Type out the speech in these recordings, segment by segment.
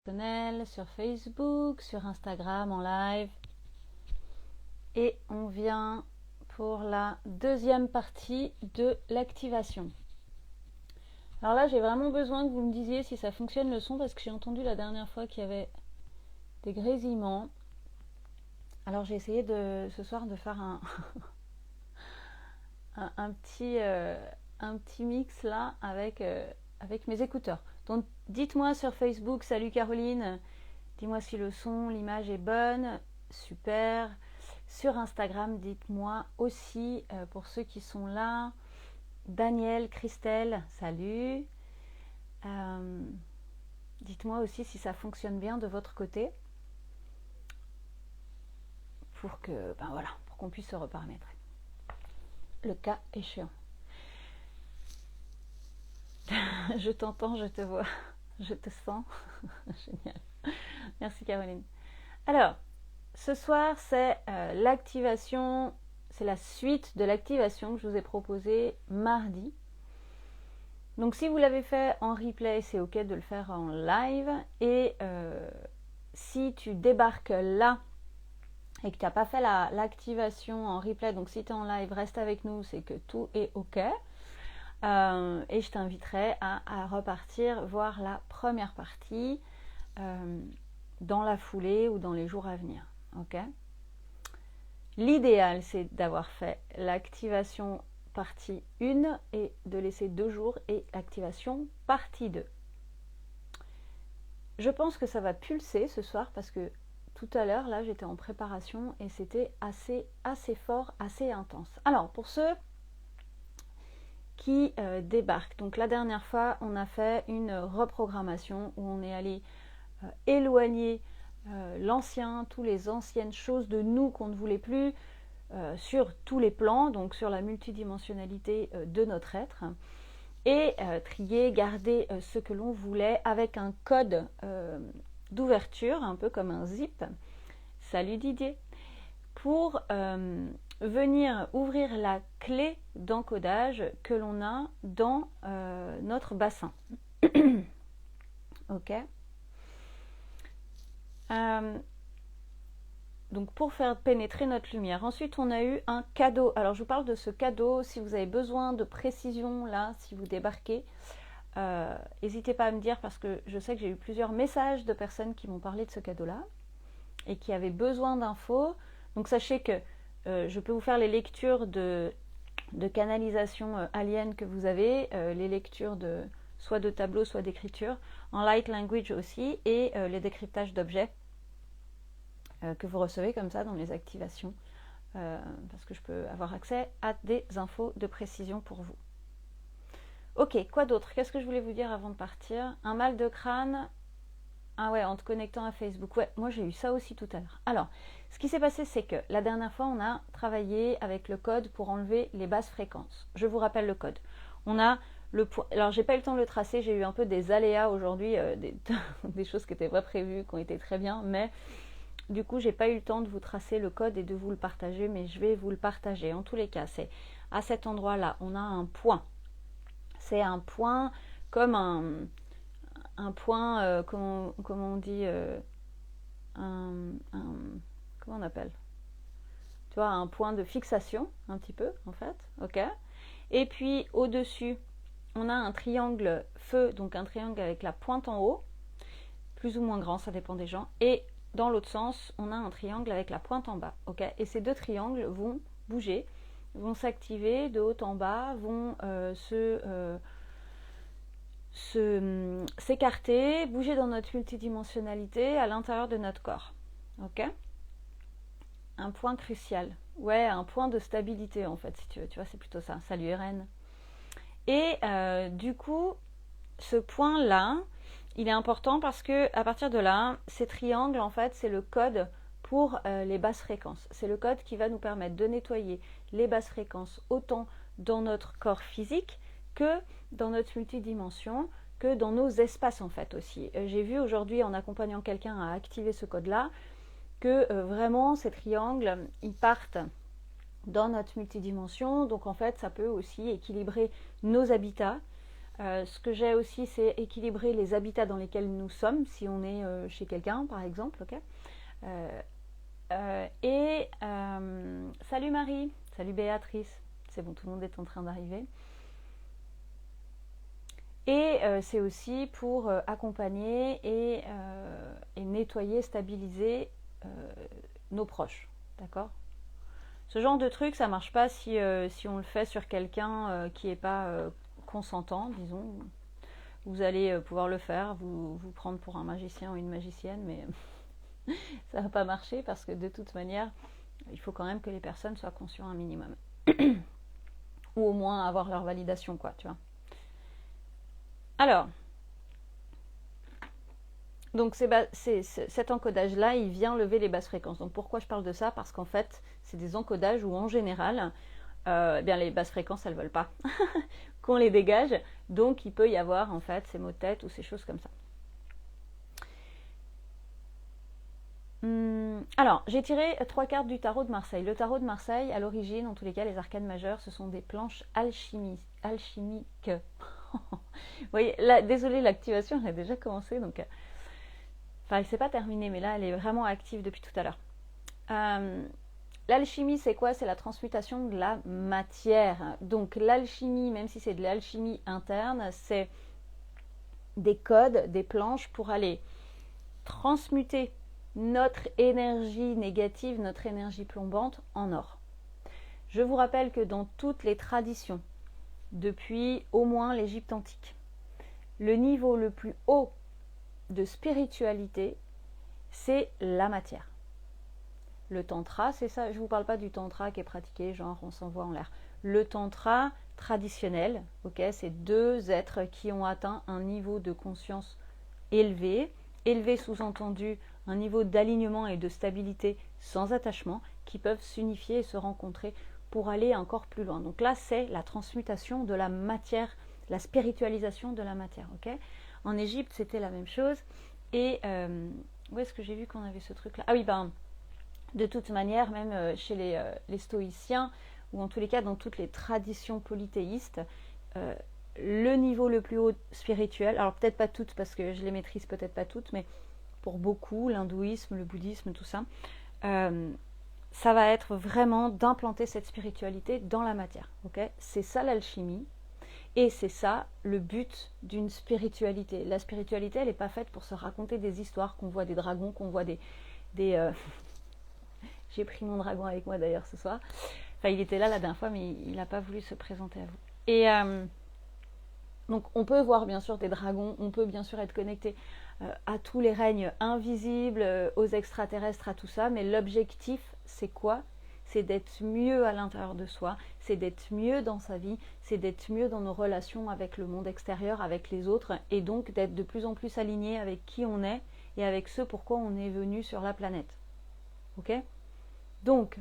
Sur Facebook, sur Instagram en live. Et on vient pour la deuxième partie de l'activation. Alors là, j'ai vraiment besoin que vous me disiez si ça fonctionne le son parce que j'ai entendu la dernière fois qu'il y avait des grésillements. Alors j'ai essayé ce soir de faire un petit mix là avec mes écouteurs. Donc dites-moi sur Facebook, salut Caroline, dis-moi si le son, l'image est bonne, super. Sur Instagram, dites-moi aussi pour ceux qui sont là, Daniel, Christelle, salut. Dites-moi aussi si ça fonctionne bien de votre côté pour qu'on puisse se reparamétrer le cas échéant. Je t'entends, je te vois, je te sens. Génial. Merci Caroline. Alors, ce soir, c'est l'activation, c'est la suite de l'activation que je vous ai proposée mardi. Donc si vous l'avez fait en replay, c'est ok de le faire en live. Et si tu débarques là et que tu n'as pas fait l'activation en replay, donc si tu es en live, reste avec nous, c'est que tout est ok. Et je t'inviterai à repartir voir la première partie dans la foulée ou dans les jours à venir. Ok ? L'idéal, c'est d'avoir fait l'activation partie 1 et de laisser 2 jours et l'activation partie 2. Je pense que ça va pulser ce soir parce que tout à l'heure, là, j'étais en préparation et c'était assez fort, assez intense. Alors, pour ceux qui débarquent, donc la dernière fois, on a fait une reprogrammation où on est allé éloigner l'ancien, toutes les anciennes choses de nous qu'on ne voulait plus sur tous les plans, donc sur la multidimensionnalité de notre être, et trier, garder ce que l'on voulait avec un code d'ouverture, un peu comme un zip. Salut Didier, pour venir ouvrir la clé d'encodage que l'on a dans notre bassin. Ok. Donc pour faire pénétrer notre lumière. Ensuite, on a eu un cadeau. Alors, je vous parle de ce cadeau. Si vous avez besoin de précision, là, si vous débarquez, n'hésitez pas à me dire parce que je sais que j'ai eu plusieurs messages de personnes qui m'ont parlé de ce cadeau-là et qui avaient besoin d'infos. Donc, sachez que je peux vous faire les lectures de canalisation alien que vous avez, les lectures soit de tableaux, soit d'écriture, en light language aussi, et les décryptages d'objets que vous recevez comme ça dans les activations, parce que je peux avoir accès à des infos de précision pour vous. Ok, quoi d'autre? Qu'est-ce que je voulais vous dire avant de partir? Un mal de crâne. Ah ouais, en te connectant à Facebook. Ouais, moi j'ai eu ça aussi tout à l'heure. Alors, ce qui s'est passé, c'est que la dernière fois, on a travaillé avec le code pour enlever les basses fréquences. Je vous rappelle le code. On a le point. Alors, j'ai pas eu le temps de le tracer, j'ai eu un peu des aléas aujourd'hui, des choses qui n'étaient pas prévues, qui ont été très bien, mais du coup, j'ai pas eu le temps de vous tracer le code et de vous le partager, mais je vais vous le partager. En tous les cas, c'est à cet endroit-là, on a un point. C'est un point comme un point, comment on dit, comment on appelle? Tu vois, un point de fixation, un petit peu, en fait, ok? Et puis, au-dessus, on a un triangle feu, donc un triangle avec la pointe en haut, plus ou moins grand, ça dépend des gens, et dans l'autre sens, on a un triangle avec la pointe en bas, ok? Et ces deux triangles vont bouger, vont s'activer de haut en bas, vont s'écarter, bouger dans notre multidimensionnalité à l'intérieur de notre corps, ok? Un point crucial, ouais, un point de stabilité en fait, si tu veux, tu vois, c'est plutôt ça. Salut Irène. Et du coup, ce point-là, il est important parce que à partir de là, ces triangles, en fait, c'est le code pour les basses fréquences. C'est le code qui va nous permettre de nettoyer les basses fréquences autant dans notre corps physique que dans notre multidimension, que dans nos espaces en fait aussi. J'ai vu aujourd'hui en accompagnant quelqu'un à activer ce code-là que vraiment ces triangles, ils partent dans notre multidimension. Donc en fait, ça peut aussi équilibrer nos habitats, Ce que j'ai aussi, c'est équilibrer les habitats dans lesquels nous sommes, si on est chez quelqu'un, par exemple. Ok. Salut Marie, salut Béatrice. C'est bon, tout le monde est en train d'arriver. Et c'est aussi pour accompagner et nettoyer, stabiliser nos proches. D'accord. Ce genre de truc, ça marche pas si on le fait sur quelqu'un qui n'est pas consentant, disons. Vous allez pouvoir le faire, vous prendre pour un magicien ou une magicienne, mais ça va pas marcher parce que de toute manière, il faut quand même que les personnes soient conscientes un minimum. Ou au moins avoir leur validation, quoi, tu vois. Alors, donc cet encodage-là, il vient lever les basses fréquences. Donc pourquoi je parle de ça? Parce qu'en fait, c'est des encodages où en général, bien les basses fréquences, elles ne veulent pas qu'on les dégage. Donc il peut y avoir en fait ces maux de tête ou ces choses comme ça. Alors, j'ai tiré 3 cartes du tarot de Marseille. Le tarot de Marseille, à l'origine, en tous les cas, les arcanes majeures, ce sont des planches alchimiques. Vous voyez, là, désolée, l'activation, elle a déjà commencé, donc... Enfin, elle ne s'est pas terminée, mais là, elle est vraiment active depuis tout à l'heure. L'alchimie, c'est quoi? C'est la transmutation de la matière. Donc, l'alchimie, même si c'est de l'alchimie interne, c'est des codes, des planches pour aller transmuter notre énergie négative, notre énergie plombante en or. Je vous rappelle que dans toutes les traditions, depuis au moins l'Égypte antique, le niveau le plus haut de spiritualité, c'est la matière. Le tantra, c'est ça, je ne vous parle pas du tantra qui est pratiqué, genre on s'envoie en l'air. Le tantra traditionnel, ok, c'est 2 êtres qui ont atteint un niveau de conscience élevé, sous-entendu un niveau d'alignement et de stabilité sans attachement, qui peuvent s'unifier et se rencontrer pour aller encore plus loin. Donc là, c'est la transmutation de la matière, la spiritualisation de la matière. Okay, en Égypte, c'était la même chose. Et où est-ce que j'ai vu qu'on avait ce truc-là? Ah oui, ben, de toute manière, même chez les stoïciens, ou en tous les cas dans toutes les traditions polythéistes, le niveau le plus haut spirituel, alors peut-être pas toutes parce que je les maîtrise peut-être pas toutes, mais pour beaucoup, l'hindouisme, le bouddhisme, tout ça, ça va être vraiment d'implanter cette spiritualité dans la matière. Okay, c'est ça l'alchimie et c'est ça le but d'une spiritualité. La spiritualité, elle n'est pas faite pour se raconter des histoires, qu'on voit des dragons, qu'on voit des J'ai pris mon dragon avec moi d'ailleurs ce soir. Enfin, il était là la dernière fois, mais il n'a pas voulu se présenter à vous. Et donc, on peut voir bien sûr des dragons, on peut bien sûr être connecté à tous les règnes invisibles, aux extraterrestres, à tout ça, mais l'objectif, c'est quoi? C'est d'être mieux à l'intérieur de soi, c'est d'être mieux dans sa vie, c'est d'être mieux dans nos relations avec le monde extérieur, avec les autres, et donc d'être de plus en plus aligné avec qui on est et avec ce pourquoi on est venu sur la planète. Ok? Donc,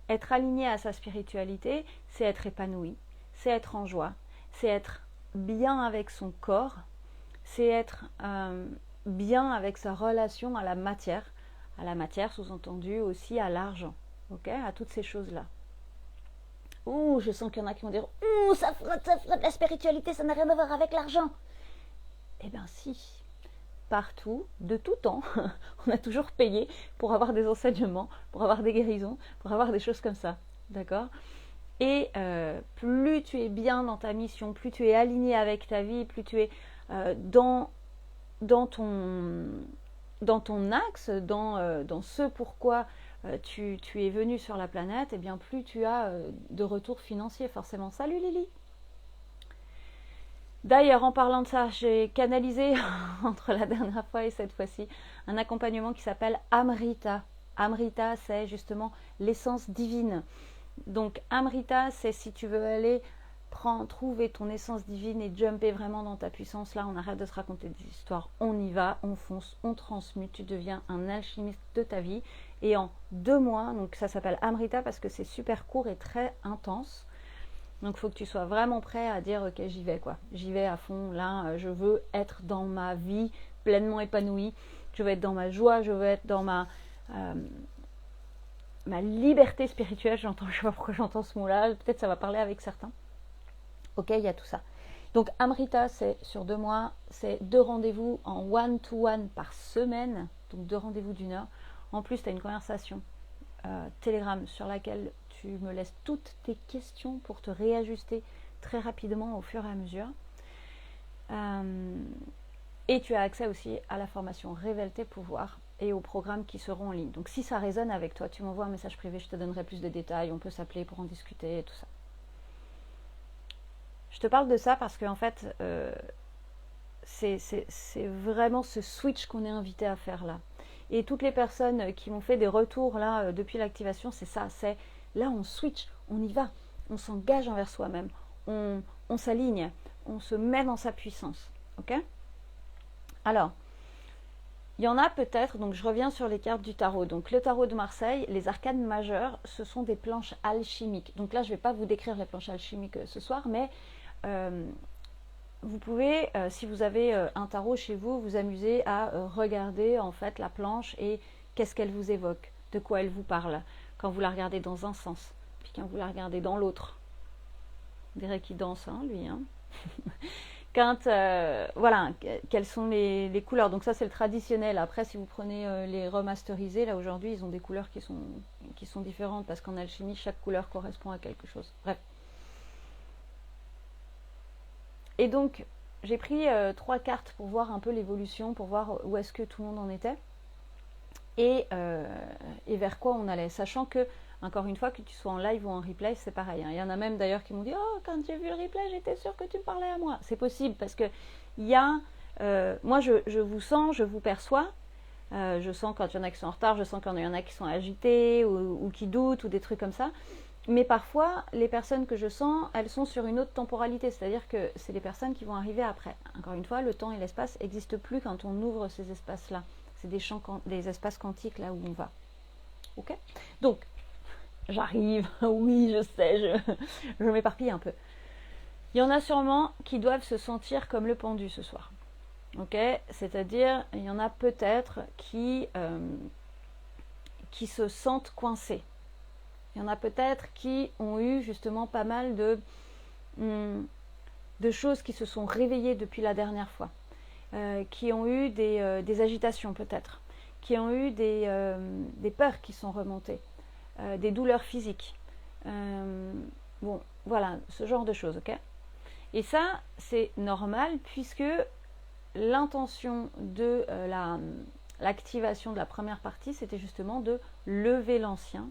être aligné à sa spiritualité, c'est être épanoui, c'est être en joie, c'est être bien avec son corps, c'est être bien avec sa relation à la matière sous-entendu aussi à l'argent, ok, à toutes ces choses-là. Ouh, je sens qu'il y en a qui vont dire ouh, ça frotte, la spiritualité, ça n'a rien à voir avec l'argent. Eh bien si, partout, de tout temps, on a toujours payé pour avoir des enseignements, pour avoir des guérisons, pour avoir des choses comme ça, d'accord? Et plus tu es bien dans ta mission, plus tu es aligné avec ta vie, plus tu es dans ton axe, dans ce pourquoi tu es venu sur la planète, et bien plus tu as de retour financier forcément. Salut Lily! D'ailleurs, en parlant de ça, j'ai canalisé entre la dernière fois et cette fois-ci un accompagnement qui s'appelle Amrita. Amrita, c'est justement l'essence divine. Donc Amrita, c'est si tu veux aller trouver ton essence divine et jumper vraiment dans ta puissance. Là, on arrête de se raconter des histoires, on y va, on fonce, on transmute, tu deviens un alchimiste de ta vie. Et en 2 mois, donc ça s'appelle Amrita parce que c'est super court et très intense. Donc il faut que tu sois vraiment prêt à dire ok, j'y vais quoi, j'y vais à fond. Là, je veux être dans ma vie pleinement épanouie, je veux être dans ma joie, je veux être dans ma liberté spirituelle. Je sais pas pourquoi j'entends ce mot-là, peut-être ça va parler avec certains. Ok, il y a tout ça. Donc Amrita, c'est sur 2 mois, c'est 2 rendez-vous en one-to-one par semaine, donc 2 rendez-vous d'1 heure. En plus, tu as une conversation Telegram sur laquelle tu me laisses toutes tes questions pour te réajuster très rapidement au fur et à mesure. Et tu as accès aussi à la formation Révèle tes pouvoirs et aux programmes qui seront en ligne. Donc si ça résonne avec toi, tu m'envoies un message privé, je te donnerai plus de détails, on peut s'appeler pour en discuter et tout ça. Je te parle de ça parce qu'en fait, c'est vraiment ce switch qu'on est invité à faire là. Et toutes les personnes qui m'ont fait des retours là depuis l'activation, c'est ça, c'est là on switch, on y va, on s'engage envers soi-même, on s'aligne, on se met dans sa puissance. Ok ? Alors, il y en a peut-être, donc je reviens sur les cartes du tarot. Donc le tarot de Marseille, les arcanes majeures, ce sont des planches alchimiques. Donc là, je ne vais pas vous décrire les planches alchimiques ce soir, mais vous pouvez, si vous avez un tarot chez vous, vous amuser à regarder en fait la planche et qu'est-ce qu'elle vous évoque, de quoi elle vous parle, quand vous la regardez dans un sens, puis quand vous la regardez dans l'autre. On dirait qu'il danse, hein, lui. Hein. Quand, voilà, quelles sont les couleurs. Donc ça, c'est le traditionnel. Après, si vous prenez les remasterisés, là, aujourd'hui, ils ont des couleurs qui sont différentes, parce qu'en alchimie, chaque couleur correspond à quelque chose. Bref. Et donc, j'ai pris 3 cartes pour voir un peu l'évolution, pour voir où est-ce que tout le monde en était et vers quoi on allait. Sachant que, encore une fois, que tu sois en live ou en replay, c'est pareil. Hein. Il y en a même d'ailleurs qui m'ont dit « Oh, quand j'ai vu le replay, j'étais sûre que tu me parlais à moi. » C'est possible parce que il y a... moi, je vous sens, je vous perçois. Je sens quand il y en a qui sont en retard, je sens quand il y en a qui sont agités ou qui doutent ou des trucs comme ça. Mais parfois, les personnes que je sens, elles sont sur une autre temporalité, c'est-à-dire que c'est les personnes qui vont arriver après. Encore une fois, le temps et l'espace n'existent plus quand on ouvre ces espaces-là. C'est des espaces quantiques là où on va. Ok ? Donc, j'arrive, oui, je sais, je m'éparpille un peu. Il y en a sûrement qui doivent se sentir comme le pendu ce soir. Ok ? C'est-à-dire, il y en a peut-être qui se sentent coincés. Il y en a peut-être qui ont eu justement pas mal de choses qui se sont réveillées depuis la dernière fois, qui ont eu des agitations peut-être, qui ont eu des peurs qui sont remontées, des douleurs physiques. Bon, voilà, ce genre de choses, ok ? Et ça, c'est normal puisque l'intention de l'activation de la première partie, c'était justement de lever l'ancien.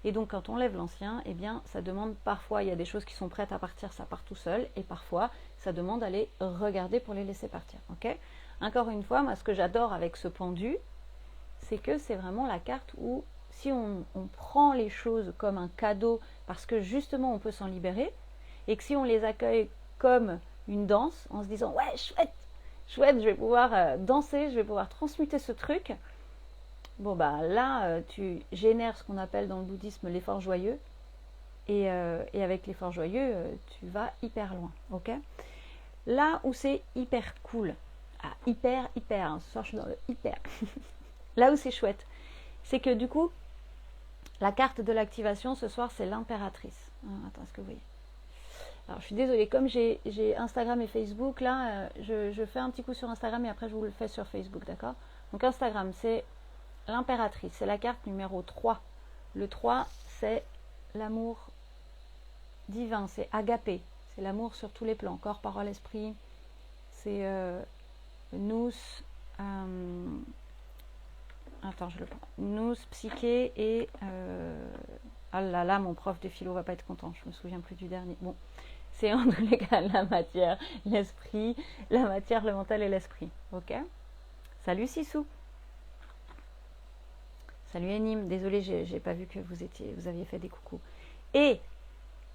Et donc quand on lève l'ancien, eh bien ça demande parfois, il y a des choses qui sont prêtes à partir, ça part tout seul, et parfois ça demande d'aller regarder pour les laisser partir. Ok ? Encore une fois, moi ce que j'adore avec ce pendu, c'est que c'est vraiment la carte où si on prend les choses comme un cadeau, parce que justement on peut s'en libérer, et que si on les accueille comme une danse, en se disant « Ouais, chouette, chouette, je vais pouvoir danser, je vais pouvoir transmuter ce truc », bon bah là, tu génères ce qu'on appelle dans le bouddhisme l'effort joyeux. Et avec l'effort joyeux, tu vas hyper loin. Ok ? Là où c'est hyper cool, hyper, hein, ce soir je suis dans le hyper. Là où c'est chouette, c'est que du coup, la carte de l'activation ce soir, c'est l'impératrice. Attends, est-ce que vous voyez ? Alors je suis désolée, comme j'ai Instagram et Facebook, là, je fais un petit coup sur Instagram et après je vous le fais sur Facebook, d'accord ? Donc Instagram, c'est l'impératrice, c'est la carte numéro 3. Le 3, c'est l'amour divin, c'est agapé, c'est l'amour sur tous les plans, corps, parole, esprit, c'est nous, attends, je le prends, nous, psyché et ah là là, mon prof de philo va pas être content, je me souviens plus du dernier. Bon, c'est en tous les cas la matière, l'esprit, la matière, le mental et l'esprit. Ok ? Salut Sissou. Salut Enim, désolé, j'ai pas vu que vous aviez fait des coucous. Et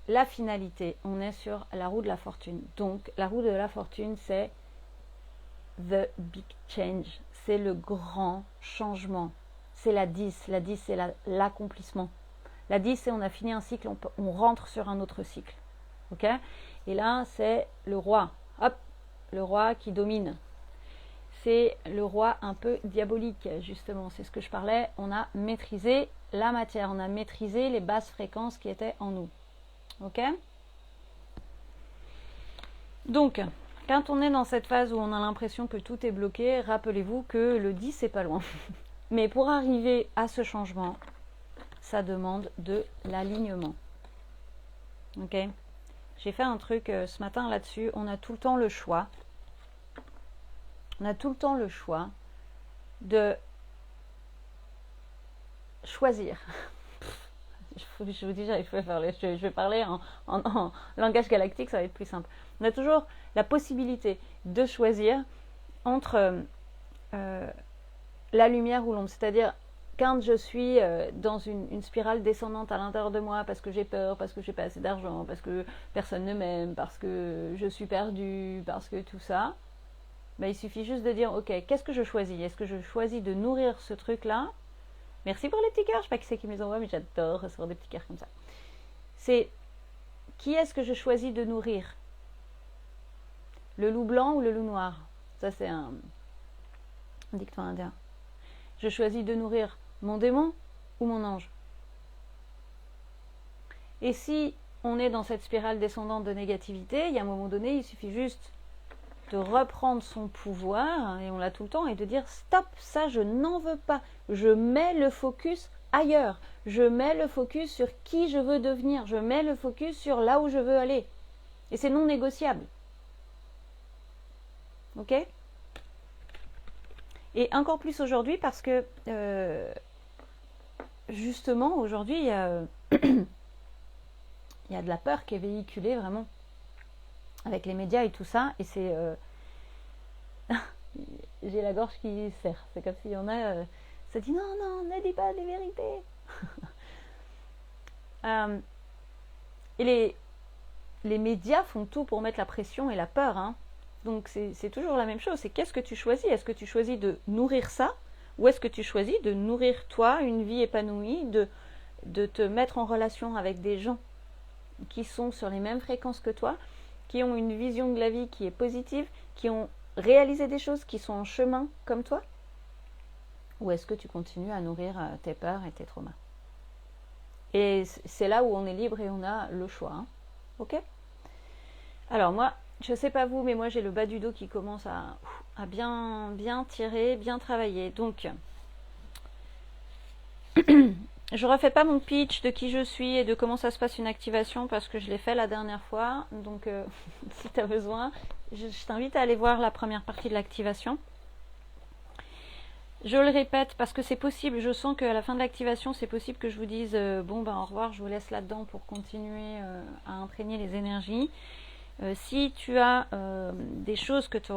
la finalité, on est sur la roue de la fortune. Donc, la roue de la fortune, c'est the big change. C'est le grand changement. C'est la 10. La 10, c'est l'accomplissement. La 10, c'est on a fini un cycle, on rentre sur un autre cycle. Ok ? Et là, c'est le roi. Hop, le roi qui domine. C'est le roi un peu diabolique, justement. C'est ce que je parlais. On a maîtrisé la matière. On a maîtrisé les basses fréquences qui étaient en nous. Ok ? Donc, quand on est dans cette phase où on a l'impression que tout est bloqué, rappelez-vous que le 10 c'est pas loin. Mais pour arriver à ce changement, ça demande de l'alignement. Ok? J'ai fait un truc ce matin là-dessus. On a tout le temps le choix. On a tout le temps le choix de choisir. Je vous dis, je vais parler en langage galactique, ça va être plus simple. On a toujours la possibilité de choisir entre la lumière ou l'ombre. C'est-à-dire, quand je suis dans une spirale descendante à l'intérieur de moi parce que j'ai peur, parce que j'ai pas assez d'argent, parce que personne ne m'aime, parce que je suis perdue, parce que tout ça, ben, il suffit juste de dire, ok, qu'est-ce que je choisis? Est-ce que je choisis de nourrir ce truc-là? Merci pour les petits cœurs, je sais pas qui c'est qui me les envoie, mais j'adore recevoir des petits cœurs comme ça. C'est qui est-ce que je choisis de nourrir? Le loup blanc ou le loup noir? Ça, c'est un dicton indien. Je choisis de nourrir mon démon ou mon ange? Et si on est dans cette spirale descendante de négativité, il y a un moment donné, il suffit juste de reprendre son pouvoir, et on l'a tout le temps, et de dire stop, ça je n'en veux pas. Je mets le focus ailleurs. Je mets le focus sur qui je veux devenir. Je mets le focus sur là où je veux aller. Et c'est non négociable. Ok? Et encore plus aujourd'hui parce que justement aujourd'hui il y a de la peur qui est véhiculée vraiment avec les médias et tout ça, et c'est j'ai la gorge qui serre, c'est comme s'il y en a ça dit non, ne dis pas les vérités. Et les médias font tout pour mettre la pression et la peur, hein. Donc c'est toujours la même chose, c'est qu'est-ce que tu choisis? Est-ce que tu choisis de nourrir ça, ou est-ce que tu choisis de nourrir toi une vie épanouie, de te mettre en relation avec des gens qui sont sur les mêmes fréquences que toi, qui ont une vision de la vie qui est positive, qui ont réalisé des choses, qui sont en chemin comme toi? Ou est-ce que tu continues à nourrir tes peurs et tes traumas? Et c'est là où on est libre et on a le choix, hein. Ok? Alors moi, je sais pas vous, mais moi j'ai le bas du dos qui commence à bien tirer, bien travailler. Donc, je refais pas mon pitch de qui je suis et de comment ça se passe une activation parce que je l'ai fait la dernière fois. Donc, si tu as besoin, je t'invite à aller voir la première partie de l'activation. Je le répète parce que c'est possible, je sens qu'à la fin de l'activation, c'est possible que je vous dise bon ben au revoir, je vous laisse là-dedans pour continuer à imprégner les énergies. Si tu as des choses que tu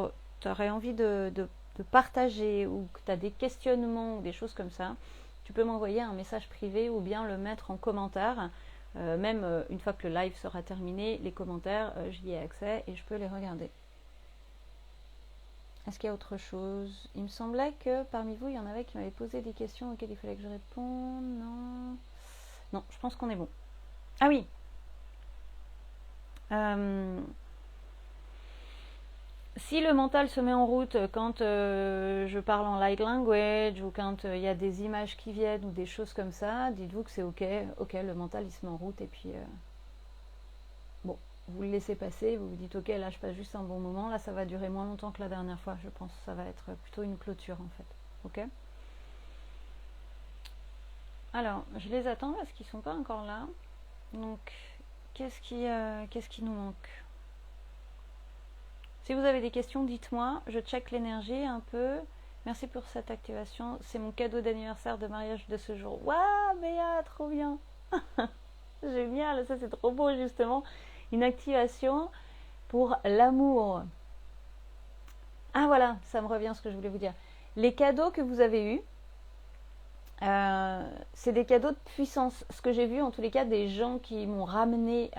aurais envie de partager ou que tu as des questionnements ou des choses comme ça, tu peux m'envoyer un message privé ou bien le mettre en commentaire. Même une fois que le live sera terminé, les commentaires, j'y ai accès et je peux les regarder. Est-ce qu'il y a autre chose? Il me semblait que parmi vous, il y en avait qui m'avaient posé des questions auxquelles il fallait que je réponde. Non. Non, je pense qu'on est bon. Ah oui. Si le mental se met en route quand je parle en light language ou quand il y a des images qui viennent ou des choses comme ça, dites-vous que c'est ok. Ok, le mental il se met en route et puis bon, vous le laissez passer, vous vous dites ok, là je passe juste un bon moment, là ça va durer moins longtemps que la dernière fois, je pense que ça va être plutôt une clôture en fait. Ok? Alors, je les attends parce qu'ils sont pas encore là. Donc, qu'est-ce qui nous manque? Si vous avez des questions, dites-moi. Je check l'énergie un peu. Merci pour cette activation. C'est mon cadeau d'anniversaire de mariage de ce jour. Waouh, Béa, trop bien. Génial, ça c'est trop beau justement. Une activation pour l'amour. Ah voilà, ça me revient ce que je voulais vous dire. Les cadeaux que vous avez eus, c'est des cadeaux de puissance. Ce que j'ai vu en tous les cas des gens qui m'ont ramené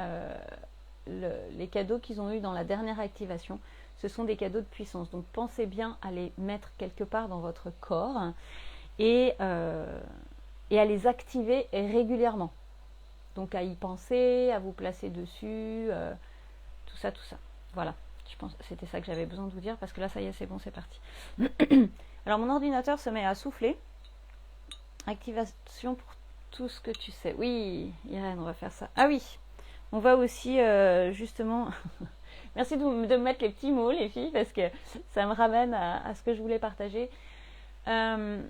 les cadeaux qu'ils ont eus dans la dernière activation, ce sont des cadeaux de puissance. Donc pensez bien à les mettre quelque part dans votre corps et à les activer régulièrement. Donc à y penser, à vous placer dessus, tout ça. Voilà, je pense que c'était ça que j'avais besoin de vous dire parce que là ça y est, c'est bon, c'est parti. Alors mon ordinateur se met à souffler. Activation pour tout ce que tu sais. Oui, Irène, on va faire ça. Ah oui, on va aussi justement Merci de me mettre les petits mots, les filles, parce que ça me ramène à ce que je voulais partager. On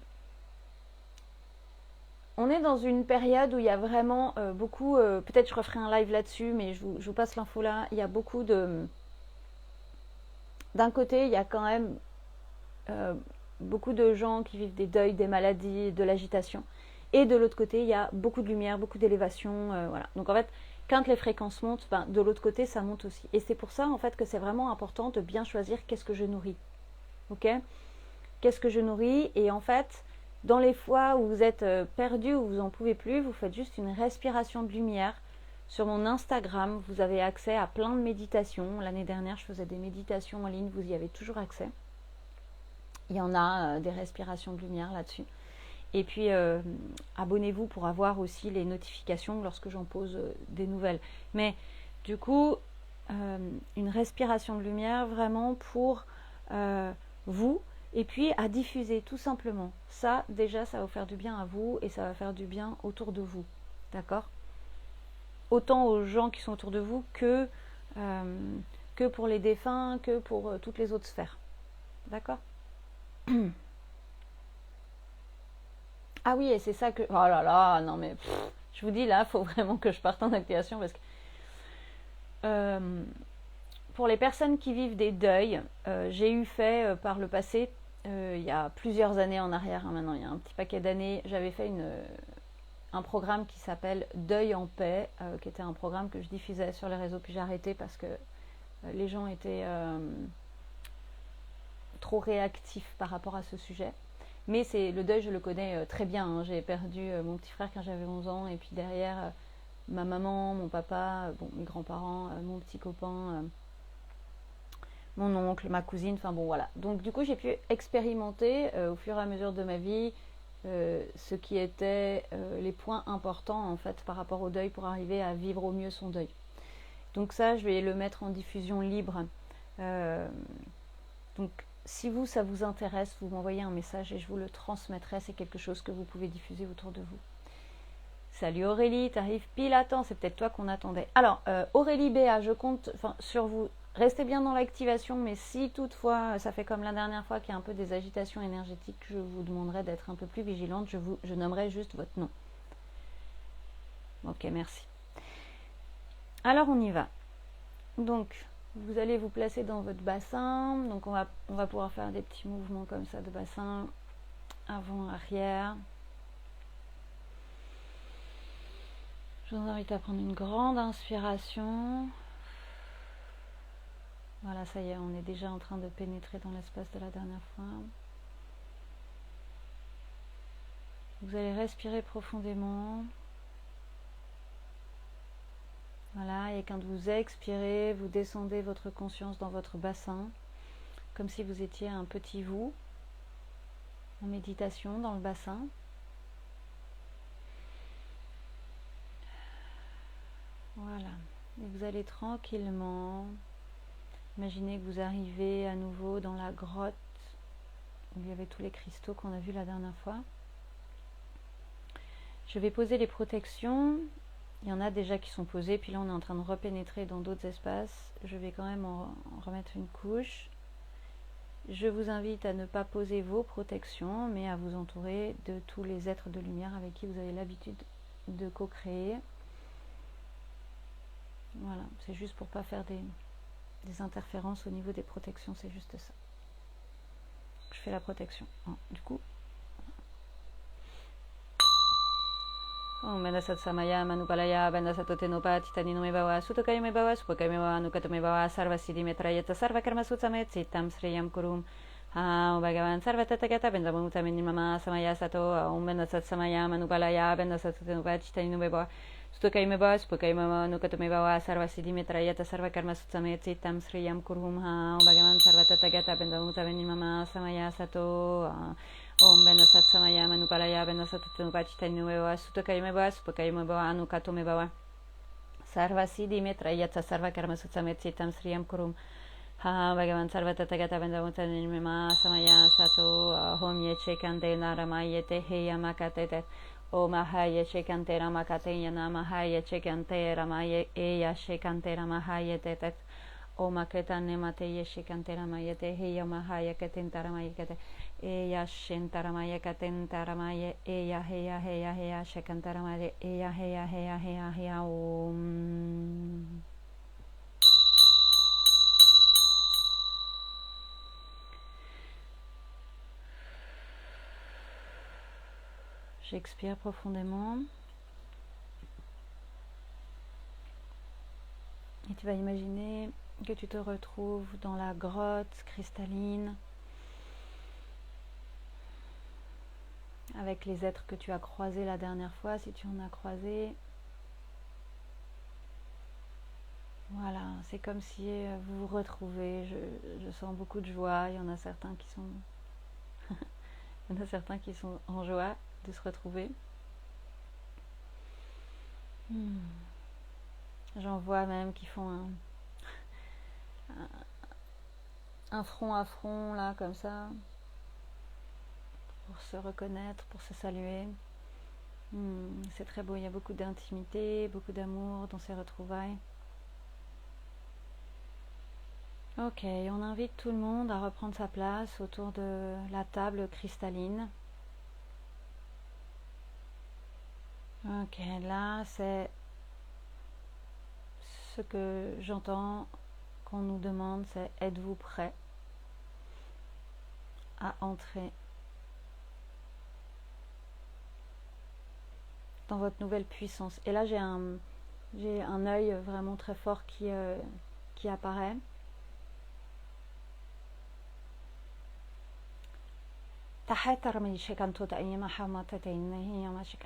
est dans une période où il y a vraiment beaucoup, peut-être je referai un live là-dessus, mais je vous passe l'info là, il y a beaucoup de... D'un côté, il y a quand même beaucoup de gens qui vivent des deuils, des maladies, de l'agitation. Et de l'autre côté, il y a beaucoup de lumière, beaucoup d'élévation. Voilà. Donc en fait, quand les fréquences montent, ben, de l'autre côté, ça monte aussi. Et c'est pour ça en fait que c'est vraiment important de bien choisir qu'est-ce que je nourris. Ok? Qu'est-ce que je nourris? Et en fait, dans les fois où vous êtes perdu, où vous n'en pouvez plus, vous faites juste une respiration de lumière. Sur mon Instagram, vous avez accès à plein de méditations. L'année dernière, je faisais des méditations en ligne, vous y avez toujours accès. Il y en a des respirations de lumière là-dessus. Et puis, abonnez-vous pour avoir aussi les notifications lorsque j'en pose des nouvelles. Mais du coup, une respiration de lumière vraiment pour vous. Et puis, à diffuser tout simplement. Ça, déjà, ça va vous faire du bien à vous et ça va faire du bien autour de vous. D'accord? Autant aux gens qui sont autour de vous que pour les défunts, que pour toutes les autres sphères. D'accord? Ah oui, et c'est ça que... Oh là là, non mais... je vous dis là, il faut vraiment que je parte en activation parce que... pour les personnes qui vivent des deuils, j'ai eu fait par le passé, il y a plusieurs années en arrière, hein, maintenant il y a un petit paquet d'années, j'avais fait un programme qui s'appelle Deuil en paix, qui était un programme que je diffusais sur les réseaux, puis j'ai arrêté parce que les gens étaient trop réactifs par rapport à ce sujet. Mais le deuil, je le connais très bien. Hein. J'ai perdu mon petit frère quand j'avais 11 ans. Et puis derrière, ma maman, mon papa, bon, mes grands-parents, mon petit copain, mon oncle, ma cousine. Enfin bon, voilà. Donc du coup, j'ai pu expérimenter au fur et à mesure de ma vie ce qui étaient les points importants en fait par rapport au deuil pour arriver à vivre au mieux son deuil. Donc ça, je vais le mettre en diffusion libre. Donc si vous, ça vous intéresse, vous m'envoyez un message et je vous le transmettrai. C'est quelque chose que vous pouvez diffuser autour de vous. Salut Aurélie, t'arrives pile à temps. C'est peut-être toi qu'on attendait. Alors, Aurélie Béa, je compte sur vous. Restez bien dans l'activation, mais si toutefois, ça fait comme la dernière fois qu'il y a un peu des agitations énergétiques, je vous demanderai d'être un peu plus vigilante. Je nommerai juste votre nom. Ok, merci. Alors, on y va. Donc... vous allez vous placer dans votre bassin. Donc on va pouvoir faire des petits mouvements comme ça de bassin, avant, arrière. Je vous invite à prendre une grande inspiration. Voilà, ça y est, on est déjà en train de pénétrer dans l'espace de la dernière fois. Vous allez respirer profondément. Voilà, et quand vous expirez, vous descendez votre conscience dans votre bassin, comme si vous étiez un petit vous, en méditation dans le bassin. Voilà, et vous allez tranquillement, imaginez que vous arrivez à nouveau dans la grotte, où il y avait tous les cristaux qu'on a vus la dernière fois. Je vais poser les protections. Il y en a déjà qui sont posées, puis là on est en train de repénétrer dans d'autres espaces. Je vais quand même en remettre une couche. Je vous invite à ne pas poser vos protections, mais à vous entourer de tous les êtres de lumière avec qui vous avez l'habitude de co-créer. Voilà, c'est juste pour ne pas faire des interférences au niveau des protections, c'est juste ça. Je fais la protection. Du coup... Om Benasat Samaya Manupalaya Benasatotenopa Titanino Mebawa Sutokai Mebawa Supokai Mebawa Nukato Mebawa Sarva Siddhi Metrayata Sarva Karma Sutsamet Sitam Sriyam Kurum Om Bhagavan Sarva Tathagata Benzamuta Minimama Samaya Sato Om Benasat Samaya Manupalaya Benasatotenopa Titanino Mebawa Sutokai Mebawa Supokai Mebawa Nukato Mebawa Sarva Siddhi Metrayata Sarva Karma Sutsamet Sitam Sriyam Kurum Om Bhagavan Sarva Tathagata Benzamuta Minimama Samaya Sato Om Benasat Samaya Manupalaya Benasat Tenupachitanu Mebawa Sutokai Mebawa Supokai Mebawa Anukato Mebawa Sarva Siddhi Metrayata Sarva Karma Sutsamet Sitam Sriyam Kurum Ha Bhagavan Sarva Tathagata Benzamuta Minimama Samaya Sato Om Yeche Kante Naramayete Heyamakate Om Ahayeche Kante Ramakate Yanamahayeche Kante Ramaye Eyashe Kante Ramahayete Oma ketane mate yeshikantera mayete heya mahaya ketentara mayekete eya shentara mayekatentara maye eya heya heya heya shekantara maye eya heya heya heya heya om. J'expire profondément. Et tu vas imaginer que tu te retrouves dans la grotte cristalline avec les êtres que tu as croisés la dernière fois, si tu en as croisé. Voilà, c'est comme si vous vous retrouvez. Je sens beaucoup de joie. Il y en a certains qui sont, il y en a certains qui sont en joie de se retrouver. J'en vois même qui font un front à front là comme ça pour se reconnaître, pour se saluer. C'est très beau, il y a beaucoup d'intimité, beaucoup d'amour dans ces retrouvailles. Ok, on invite tout le monde à reprendre sa place autour de la table cristalline. Ok, là c'est ce que j'entends qu'on nous demande, c'est êtes-vous prêt à entrer dans votre nouvelle puissance. Et là j'ai un œil vraiment très fort qui apparaît.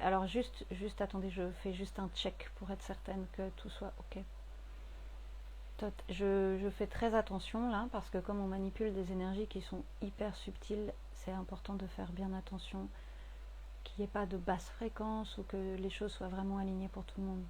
Alors juste attendez, je fais juste un check pour être certaine que tout soit ok. Je fais très attention là parce que comme on manipule des énergies qui sont hyper subtiles, c'est important de faire bien attention qu'il n'y ait pas de basse fréquence ou que les choses soient vraiment alignées pour tout le monde.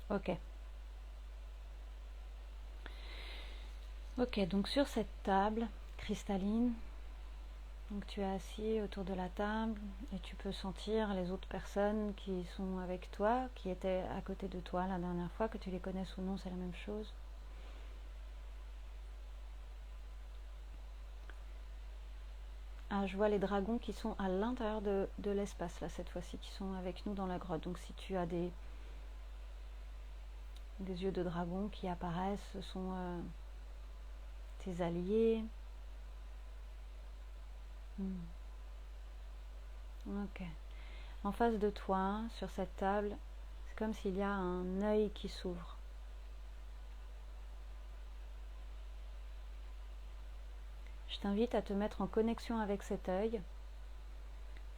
Ok. Ok, donc sur cette table cristalline, donc tu es assis autour de la table et tu peux sentir les autres personnes qui sont avec toi, qui étaient à côté de toi la dernière fois, que tu les connaisses ou non, c'est la même chose. Ah, je vois les dragons qui sont à l'intérieur de l'espace, là, cette fois-ci, qui sont avec nous dans la grotte. Donc si tu as des yeux de dragon qui apparaissent, ce sont tes alliés. Ok. En face de toi, sur cette table, c'est comme s'il y a un œil qui s'ouvre. Je t'invite à te mettre en connexion avec cet œil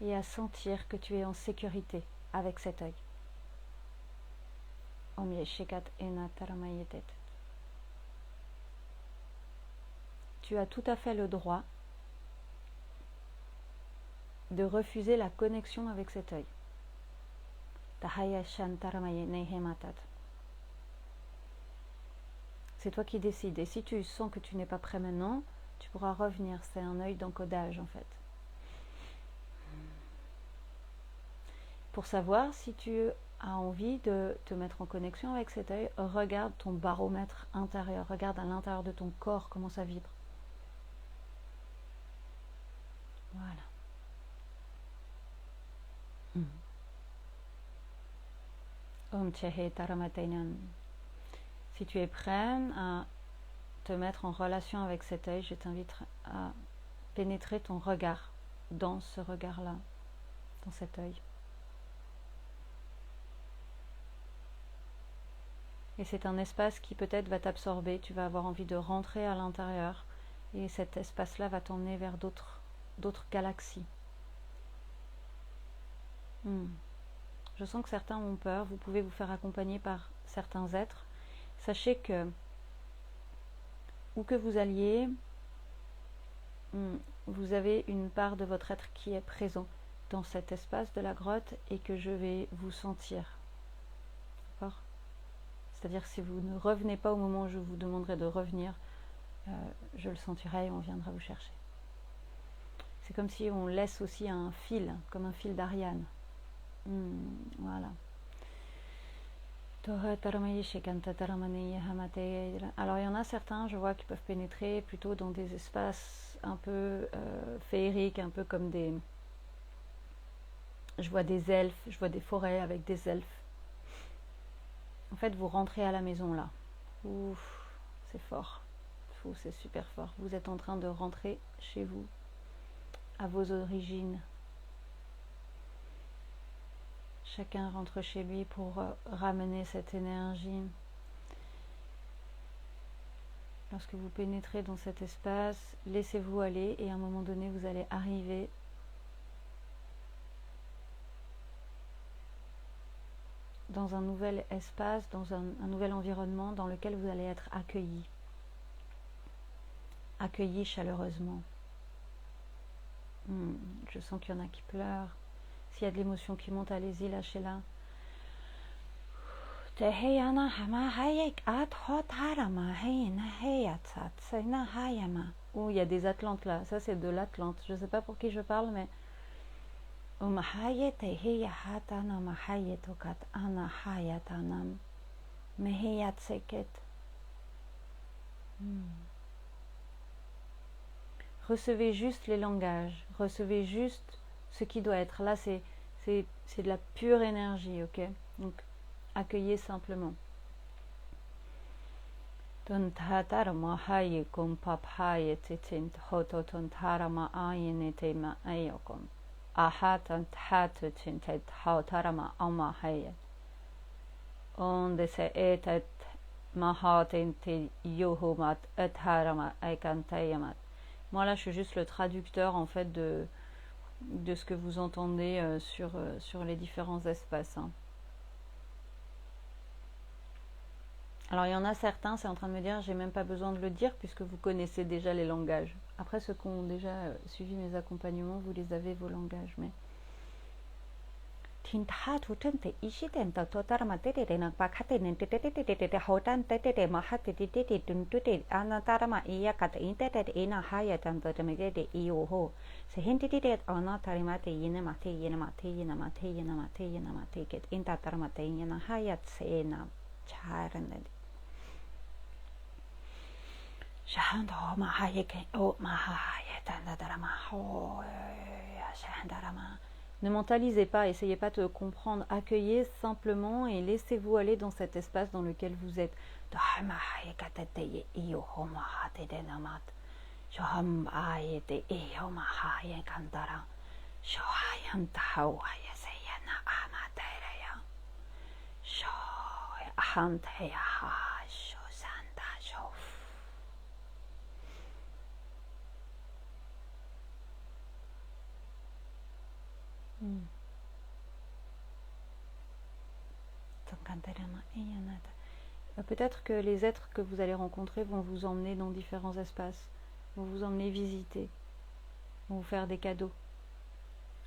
et à sentir que tu es en sécurité avec cet œil. Tu as tout à fait le droit de refuser la connexion avec cet œil. C'est toi qui décides. Et si tu sens que tu n'es pas prêt maintenant, tu pourras revenir. C'est un œil d'encodage en fait. Pour savoir si tu as envie de te mettre en connexion avec cet œil, regarde ton baromètre intérieur. Regarde à l'intérieur de ton corps comment ça vibre. Voilà. Si tu es prêt à te mettre en relation avec cet œil, je t'invite à pénétrer ton regard dans ce regard-là, dans cet œil. Et c'est un espace qui peut-être va t'absorber, tu vas avoir envie de rentrer à l'intérieur et cet espace-là va t'emmener vers d'autres galaxies. Je sens que certains ont peur, vous pouvez vous faire accompagner par certains êtres. Sachez que, où que vous alliez, vous avez une part de votre être qui est présent dans cet espace de la grotte et que je vais vous sentir C'est-à-dire si vous ne revenez pas au moment où je vous demanderai de revenir, je le sentirai et on viendra vous chercher. C'est comme si on laisse aussi un fil, comme un fil d'Ariane. Voilà. Alors il y en a certains, je vois, qui peuvent pénétrer plutôt dans des espaces un peu féeriques, un peu comme des... Je vois des elfes, je vois des forêts avec des elfes. En fait, vous rentrez à la maison là. Ouf, c'est fort. C'est super fort. Vous êtes en train de rentrer chez vous, à vos origines. Chacun rentre chez lui pour ramener cette énergie. Lorsque vous pénétrez dans cet espace, laissez-vous aller et à un moment donné, vous allez arriver dans un nouvel espace, dans un nouvel environnement dans lequel vous allez être accueilli. Accueilli chaleureusement. Je sens qu'il y en a qui pleurent. S'il y a de l'émotion qui monte, allez-y, lâchez-la. Oh, il y a des Atlantes là. Ça, c'est de l'Atlante. Je ne sais pas pour qui je parle, mais... Recevez juste les langages. Recevez juste ce qui doit être. Là, c'est de la pure énergie, ok? Donc, accueillez simplement. Moi là je suis juste le traducteur en fait de ce que vous entendez sur les différents espaces. Hein. Alors il y en a certains, c'est en train de me dire, j'ai même pas besoin de le dire puisque vous connaissez déjà les langages. Après ceux qui ont déjà suivi mes accompagnements, vous les avez vos langages, mais... Ne mentalisez pas, essayez pas de comprendre, accueillez simplement et laissez-vous aller dans cet espace dans lequel vous êtes. Peut-être que les êtres que vous allez rencontrer vont vous emmener dans différents espaces, vont vous emmener visiter, vont vous faire des cadeaux.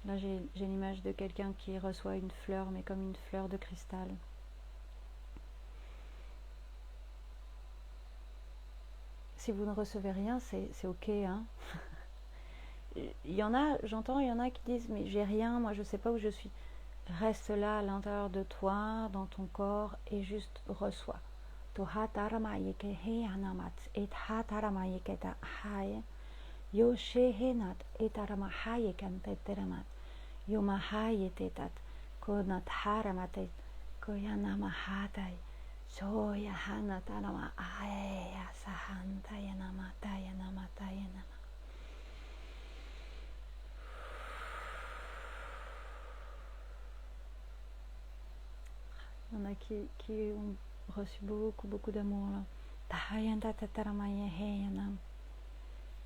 Là j'ai l'image de quelqu'un qui reçoit une fleur, mais comme une fleur de cristal. Si vous ne recevez rien, c'est ok, hein. Il y en a, j'entends, il y en a qui disent mais j'ai rien, moi je sais pas où je suis. Reste là à l'intérieur de toi, dans ton corps et juste reçois. Il y en a qui ont reçu beaucoup d'amour là.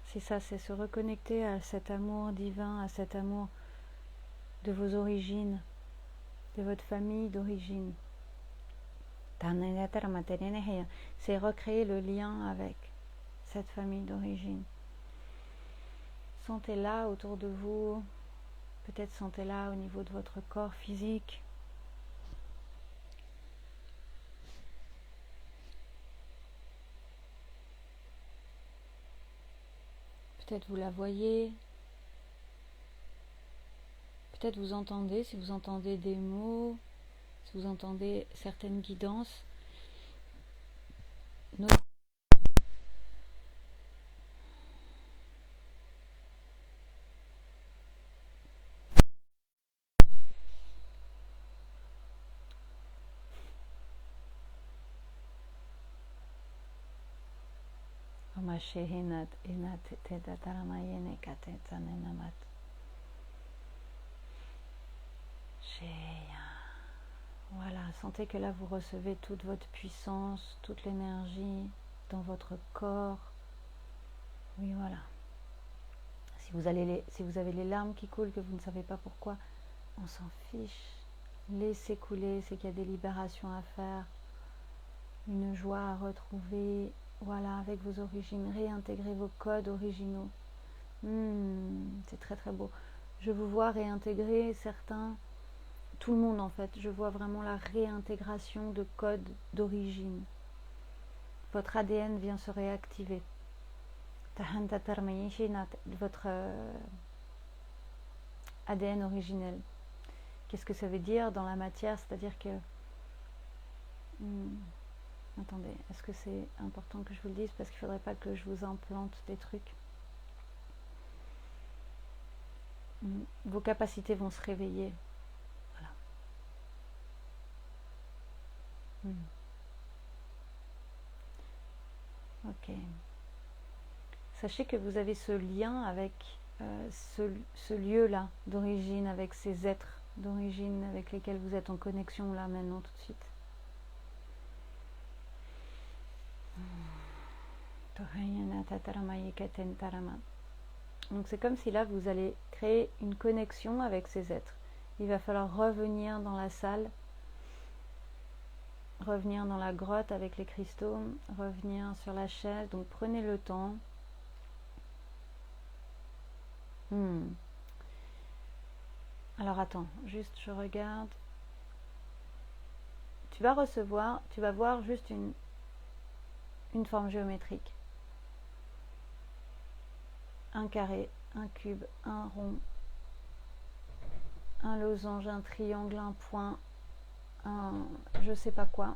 C'est ça, c'est se reconnecter à cet amour divin, à cet amour de vos origines, de votre famille d'origine. C'est recréer le lien avec cette famille d'origine. Sentez-la autour de vous, peut-être sentez-la au niveau de votre corps physique. Peut-être vous la voyez. Peut-être vous entendez, si vous entendez des mots, si vous entendez certaines guidances. Voilà, sentez que là vous recevez toute votre puissance, toute l'énergie dans votre corps. Oui, voilà. Si vous avez les larmes qui coulent, que vous ne savez pas pourquoi, on s'en fiche. Laissez couler, c'est qu'il y a des libérations à faire, une joie à retrouver. Voilà, avec vos origines, réintégrer vos codes originaux. C'est très très beau. Je vous vois réintégrer certains, tout le monde en fait. Je vois vraiment la réintégration de codes d'origine. Votre ADN vient se réactiver. Votre ADN originel. Qu'est-ce que ça veut dire dans la matière? C'est-à-dire que... attendez, est-ce que c'est important que je vous le dise? Parce qu'il ne faudrait pas que je vous implante des trucs. Vos capacités vont se réveiller. Voilà. Ok. Sachez que vous avez ce lien avec ce lieu-là d'origine, avec ces êtres d'origine avec lesquels vous êtes en connexion là maintenant tout de suite. Donc c'est comme si là vous allez créer une connexion avec ces êtres. Il va falloir revenir dans la salle, revenir dans la grotte avec les cristaux, revenir sur la chaise. Donc prenez le temps. Alors attends, juste je regarde. Tu vas voir juste une forme géométrique. Un carré, un cube, un rond, un losange, un triangle, un point, un je sais pas quoi.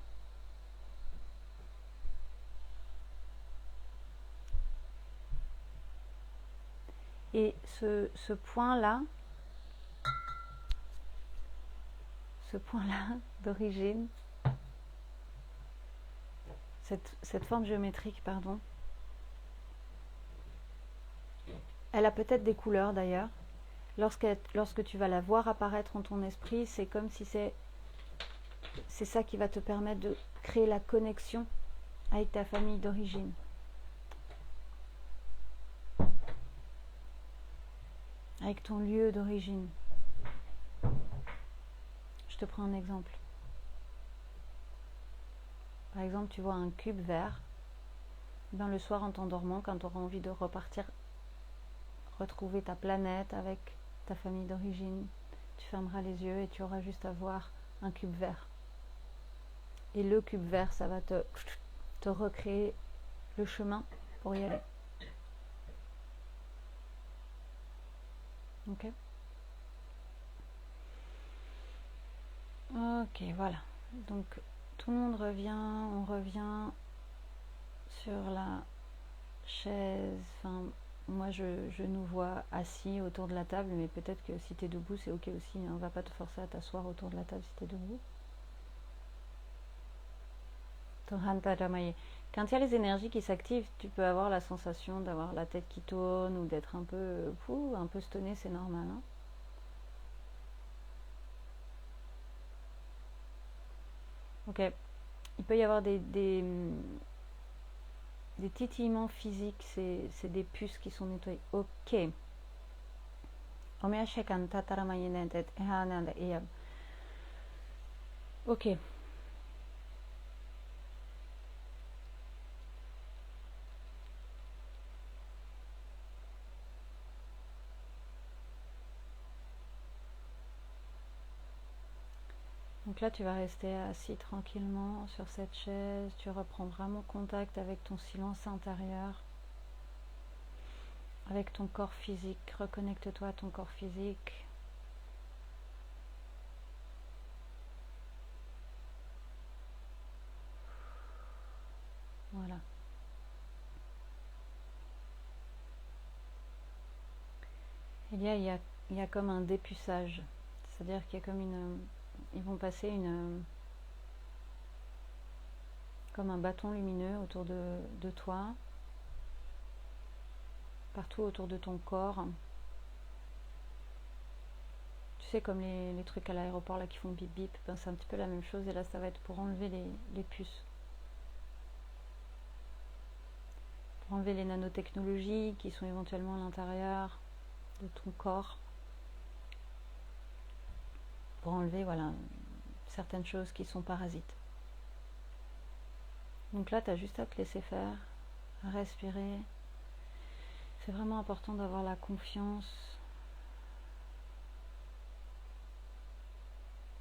Et ce point-là d'origine, cette forme géométrique, pardon, elle a peut-être des couleurs d'ailleurs. Lorsque tu vas la voir apparaître en ton esprit, c'est comme si c'est ça qui va te permettre de créer la connexion avec ta famille d'origine. Avec ton lieu d'origine. Je te prends un exemple. Par exemple, tu vois un cube vert. Ben, le soir en t'endormant, quand tu auras envie de repartir, retrouver ta planète avec ta famille d'origine, tu fermeras les yeux et tu auras juste à voir un cube vert. Et le cube vert, ça va te recréer le chemin pour y aller. Ok? Ok, voilà. Donc, tout le monde revient, on revient sur la chaise. Enfin, moi, je nous vois assis autour de la table, mais peut-être que si tu es debout, c'est ok aussi. On va pas te forcer à t'asseoir autour de la table si tu es debout. Quand il y a les énergies qui s'activent, tu peux avoir la sensation d'avoir la tête qui tourne ou d'être un peu stoné, c'est normal. Hein. Ok. Il peut y avoir des titillements physiques, c'est des puces qui sont nettoyées. Ok. Ok. Donc là, tu vas rester assis tranquillement sur cette chaise. Tu reprends vraiment contact avec ton silence intérieur. avec ton corps physique. Reconnecte-toi à ton corps physique. Voilà. Il y a comme un dépuçage. C'est-à-dire qu'il y a comme ils vont passer comme un bâton lumineux autour de toi, partout autour de ton corps. Tu sais, comme les trucs à l'aéroport là qui font bip bip, ben, c'est un petit peu la même chose, et là ça va être pour enlever les puces. Pour enlever les nanotechnologies qui sont éventuellement à l'intérieur de ton corps. Pour enlever, voilà, certaines choses qui sont parasites. Donc là, tu as juste à te laisser faire, à respirer. C'est vraiment important d'avoir la confiance.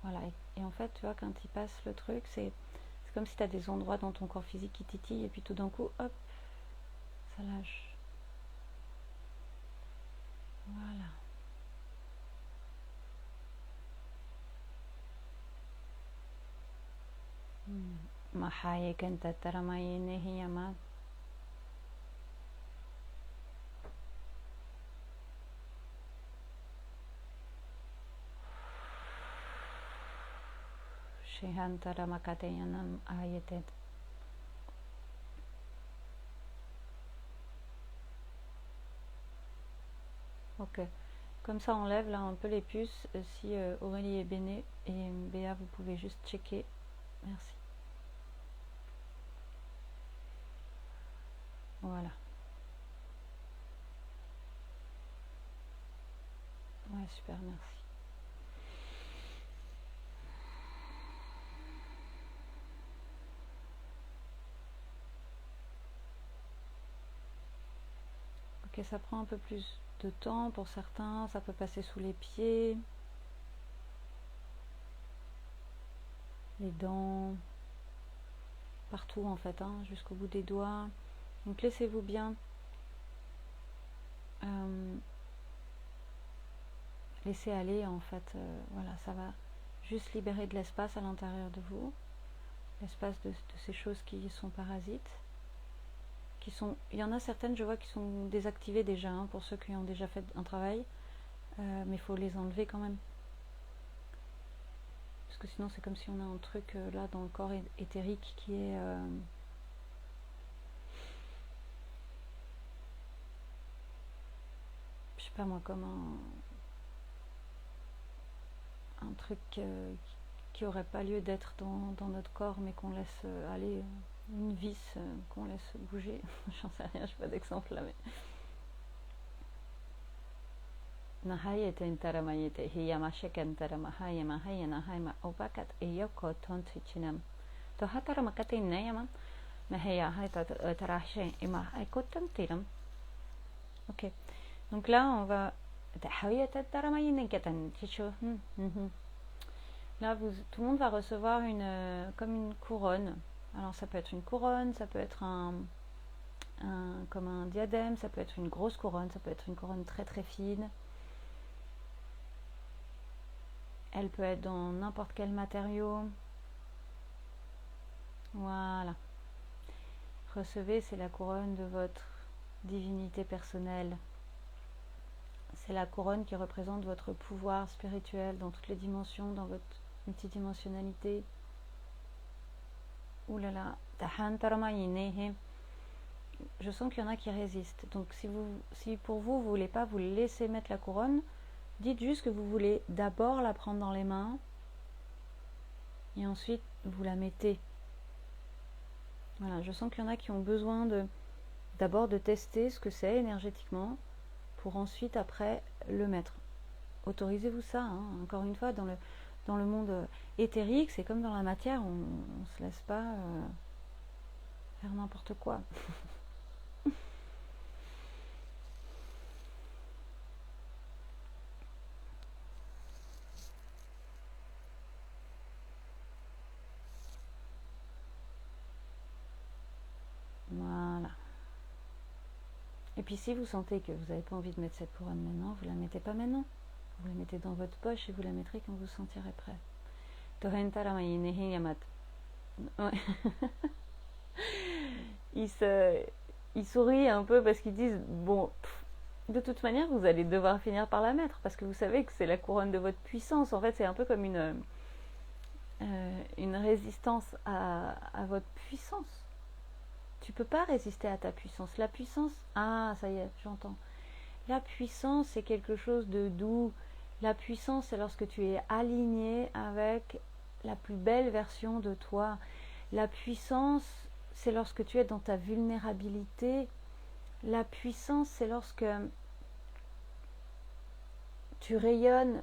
Voilà, et en fait, tu vois, quand il passe le truc, c'est comme si tu as des endroits dans ton corps physique qui titillent, et puis tout d'un coup, hop, ça lâche. Voilà. Mahaya kenta taramaye nehiyama. Shehantara makatayanam ayetet. Ok. Comme ça, on enlève là un peu les puces. Si Aurélie et Béné et Béa, vous pouvez juste checker. Merci. Voilà. Ouais, super, merci. Ok, ça prend un peu plus de temps pour certains. Ça peut passer sous les pieds, les dents, partout en fait, hein, jusqu'au bout des doigts. Donc laissez-vous bien laisser aller en fait. Voilà, ça va juste libérer de l'espace à l'intérieur de vous, l'espace de ces choses qui sont parasites. Il y en a certaines, je vois, qui sont désactivées déjà, hein, pour ceux qui ont déjà fait un travail, mais il faut les enlever quand même. Parce que sinon, c'est comme si on a un truc là dans le corps éthérique qui est je sais pas moi, comme un truc qui aurait pas lieu d'être dans notre corps, mais qu'on laisse aller, une vis qu'on laisse bouger. J'en sais rien, je n'ai pas d'exemple là, mais Nahayete intaramayete hiyamashek antaramahaya mahaya nahaima obakat eyoko tontichinam. Tohataramakate nayaman mahaya haita tarashe ima aikotantiram. Ok. Donc là, on va. Là, tout le monde va recevoir comme une couronne. Alors, ça peut être une couronne, ça peut être comme un diadème, ça peut être une grosse couronne, ça peut être une couronne très très fine. Elle peut être dans n'importe quel matériau. Voilà. Recevez, c'est la couronne de votre divinité personnelle. C'est la couronne qui représente votre pouvoir spirituel dans toutes les dimensions, dans votre multidimensionnalité. Ouh là là, je sens qu'il y en a qui résistent. Donc si pour vous, vous voulez pas vous laisser mettre la couronne, dites juste que vous voulez d'abord la prendre dans les mains et ensuite vous la mettez. Voilà, je sens qu'il y en a qui ont besoin d'abord de tester ce que c'est énergétiquement pour ensuite après le mettre. Autorisez-vous ça, hein. Encore une fois, dans le monde éthérique, c'est comme dans la matière, on ne se laisse pas faire n'importe quoi. puis si vous sentez que vous n'avez pas envie de mettre cette couronne maintenant, vous la mettez pas maintenant. Vous la mettez dans votre poche et vous la mettrez quand vous vous sentirez prêt. Ouais. Ils sourient un peu parce qu'ils disent bon, de toute manière, vous allez devoir finir par la mettre parce que vous savez que c'est la couronne de votre puissance. En fait, c'est un peu comme une résistance à votre puissance. Tu peux pas résister à ta puissance. La puissance, ah, ça y est, j'entends. La puissance, c'est quelque chose de doux. La puissance, c'est lorsque tu es aligné avec la plus belle version de toi. La puissance, c'est lorsque tu es dans ta vulnérabilité. La puissance, c'est lorsque tu rayonnes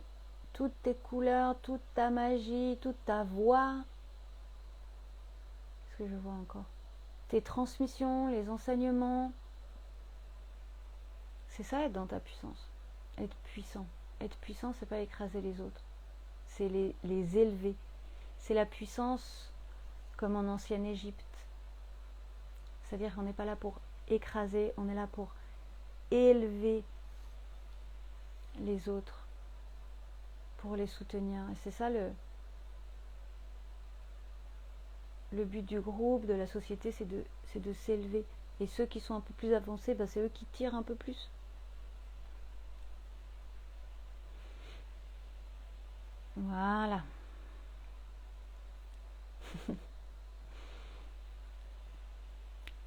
toutes tes couleurs, toute ta magie, toute ta voix. Qu'est-ce que je vois encore? Tes transmissions, les enseignements. C'est ça, être dans ta puissance. Être puissant. Être puissant, c'est pas écraser les autres. C'est les élever. C'est la puissance comme en ancienne Égypte. C'est-à-dire qu'on n'est pas là pour écraser, on est là pour élever les autres, pour les soutenir. Et c'est ça le but du groupe, de la société, c'est de s'élever. Et ceux qui sont un peu plus avancés, c'est eux qui tirent un peu plus. Voilà.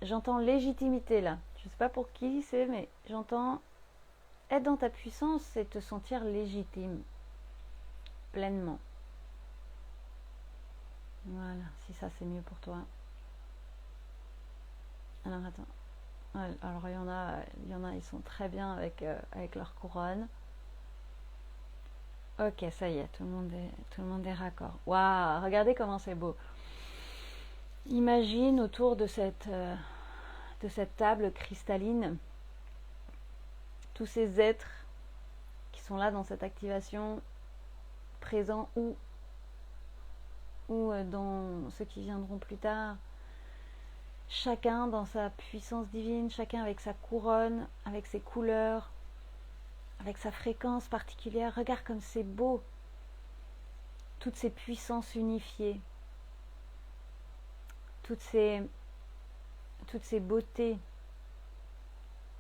J'entends légitimité là. Je sais pas pour qui c'est, mais j'entends être dans ta puissance, c'est te sentir légitime. Pleinement. Voilà, si ça c'est mieux pour toi. Alors attends. Alors il y en a, ils sont très bien avec leur couronne. Ok, ça y est, tout le monde est raccord. Waouh, regardez comment c'est beau. Imagine autour de cette table cristalline tous ces êtres qui sont là dans cette activation, présents ou dans ceux qui viendront plus tard. Chacun dans sa puissance divine, chacun avec sa couronne, avec ses couleurs, avec sa fréquence particulière. Regarde comme c'est beau. Toutes ces puissances unifiées. Toutes ces beautés.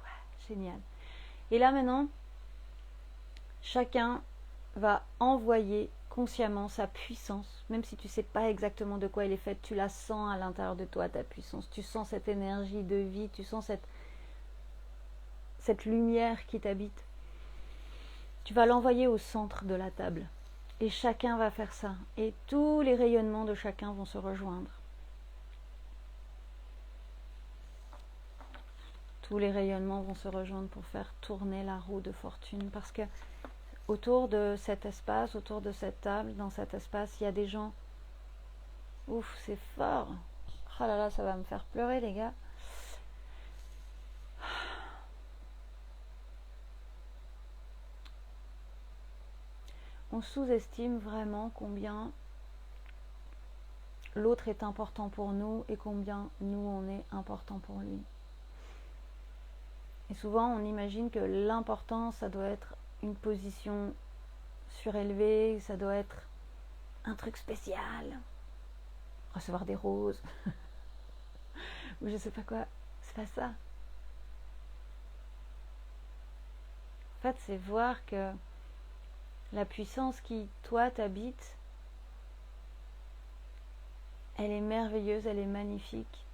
Ouais, génial. Et là maintenant, chacun va envoyer consciemment sa puissance, même si tu ne sais pas exactement de quoi elle est faite, tu la sens à l'intérieur de toi, ta puissance. Tu sens cette énergie de vie, tu sens cette lumière qui t'habite. Tu vas l'envoyer au centre de la table. Et chacun va faire ça. Et tous les rayonnements de chacun vont se rejoindre. Tous les rayonnements vont se rejoindre pour faire tourner la roue de fortune. Parce que autour de cet espace, autour de cette table, dans cet espace, il y a des gens. Ouf, c'est fort. Oh là là, ça va me faire pleurer, les gars. On sous-estime vraiment combien l'autre est important pour nous et combien nous, on est important pour lui. Et souvent, on imagine que l'important, ça doit être une position surélevée, ça doit être un truc spécial, recevoir des roses, ou je sais pas quoi. C'est pas ça. En fait, c'est voir que la puissance qui, toi, t'habite, elle est merveilleuse, elle est magnifique.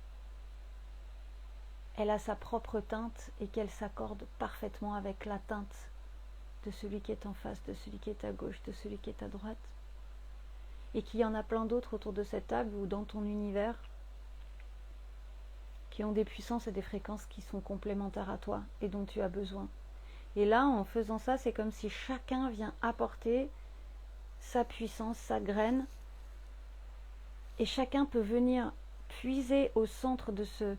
Elle a sa propre teinte et qu'elle s'accorde parfaitement avec la teinte de celui qui est en face, de celui qui est à gauche, de celui qui est à droite. Et qu'il y en a plein d'autres autour de cette table ou dans ton univers qui ont des puissances et des fréquences qui sont complémentaires à toi et dont tu as besoin. Et là, en faisant ça, c'est comme si chacun vient apporter sa puissance, sa graine, et chacun peut venir puiser au centre de ce...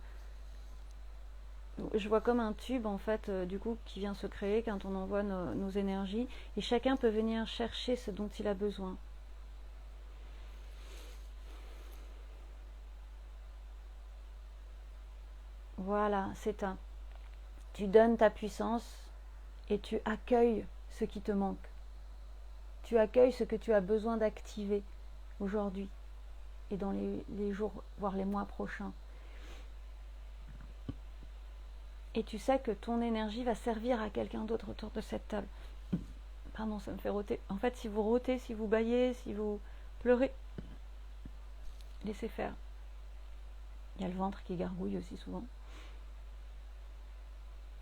Je vois comme un tube, en fait, du coup, qui vient se créer quand on envoie nos énergies, et chacun peut venir chercher ce dont il a besoin. Voilà, c'est Tu donnes ta puissance et tu accueilles ce qui te manque. Tu accueilles ce que tu as besoin d'activer aujourd'hui et dans les jours, voire les mois prochains. Et tu sais que ton énergie va servir à quelqu'un d'autre autour de cette table. Pardon, ça me fait rôter. En fait, si vous rôtez, si vous bâillez, si vous pleurez, laissez faire. Il y a le ventre qui gargouille aussi souvent.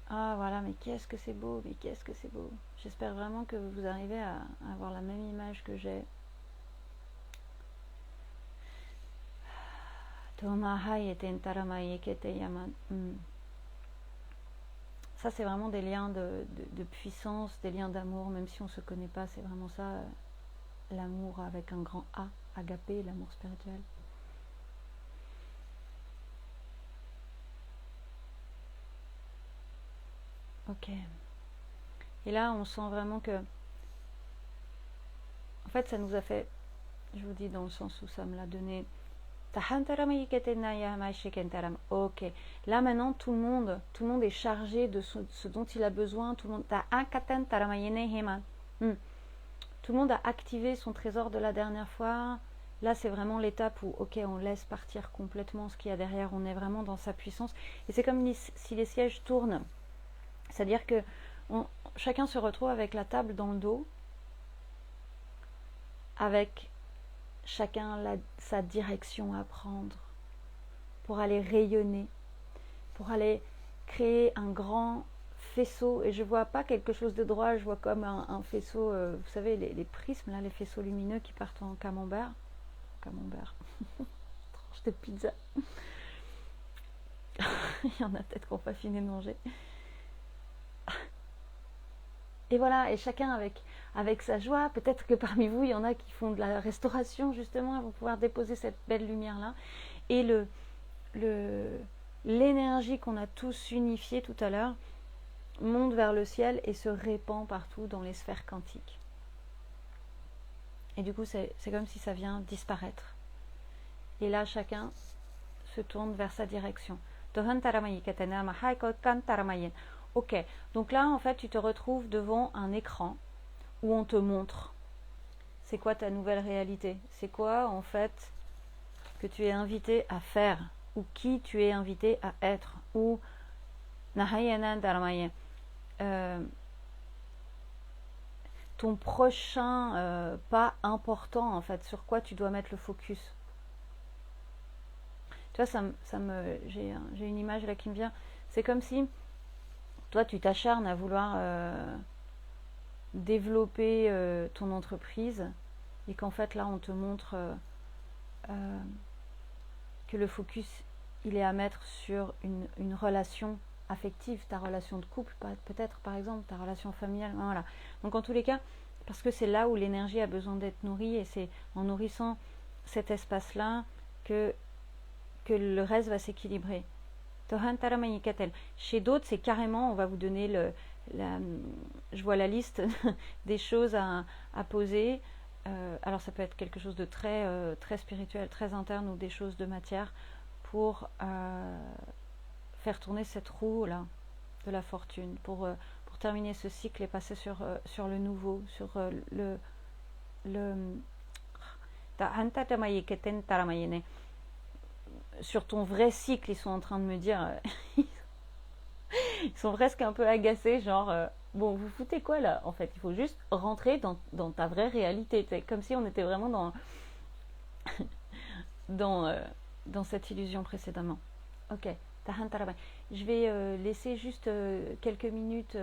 Ah voilà, mais qu'est-ce que c'est beau, mais qu'est-ce que c'est beau. J'espère vraiment que vous arrivez à avoir la même image que j'ai. Ça, c'est vraiment des liens de puissance, des liens d'amour, même si on ne se connaît pas, c'est vraiment ça, l'amour avec un grand A, agapé, l'amour spirituel. Ok. Et là, on sent vraiment que, en fait, ça nous a fait, je vous dis dans le sens où ça me l'a donné. Ok. Là maintenant, tout le monde est chargé de ce dont il a besoin. Tout le monde, tout le monde a activé son trésor de la dernière fois. Là, c'est vraiment l'étape où, ok, on laisse partir complètement ce qu'il y a derrière. On est vraiment dans sa puissance. Et c'est comme si les sièges tournent. C'est-à-dire que chacun se retrouve avec la table dans le dos, avec chacun sa direction à prendre pour aller rayonner, pour aller créer un grand faisceau. Et je vois pas quelque chose de droit, je vois comme un faisceau, vous savez, les prismes, là, les faisceaux lumineux qui partent en camembert. Camembert. Tranche de pizza. Il y en a peut-être qui n'ont pas fini de manger. Et voilà, et chacun avec sa joie. Peut-être que parmi vous, il y en a qui font de la restauration, justement, ils vont pouvoir déposer cette belle lumière-là. Et l'énergie qu'on a tous unifiée tout à l'heure monte vers le ciel et se répand partout dans les sphères quantiques. Et du coup, c'est comme si ça vient disparaître. Et là, chacun se tourne vers sa direction. Ok, donc là, en fait, tu te retrouves devant un écran où on te montre c'est quoi ta nouvelle réalité. C'est quoi, en fait, que tu es invité à faire ou qui tu es invité à être. Ou ton prochain pas important, en fait, sur quoi tu dois mettre le focus. Tu vois, j'ai une image là qui me vient. C'est comme si toi, tu t'acharnes à vouloir développer ton entreprise et qu'en fait, là, on te montre que le focus, il est à mettre sur une relation affective, ta relation de couple, peut-être, par exemple, ta relation familiale. Voilà. Donc, en tous les cas, parce que c'est là où l'énergie a besoin d'être nourrie et c'est en nourrissant cet espace-là que le reste va s'équilibrer. Chez d'autres, c'est carrément, on va vous donner je vois la liste des choses à poser. Alors ça peut être quelque chose de très spirituel, très interne ou des choses de matière pour faire tourner cette roue là de la fortune, pour terminer ce cycle et passer sur le nouveau, sur sur ton vrai cycle. Ils sont en train de me dire ils sont presque un peu agacés, genre bon, vous foutez quoi là? En fait, il faut juste rentrer dans ta vraie réalité. C'est comme si on était vraiment dans cette illusion précédemment. Ok, je vais laisser juste quelques minutes,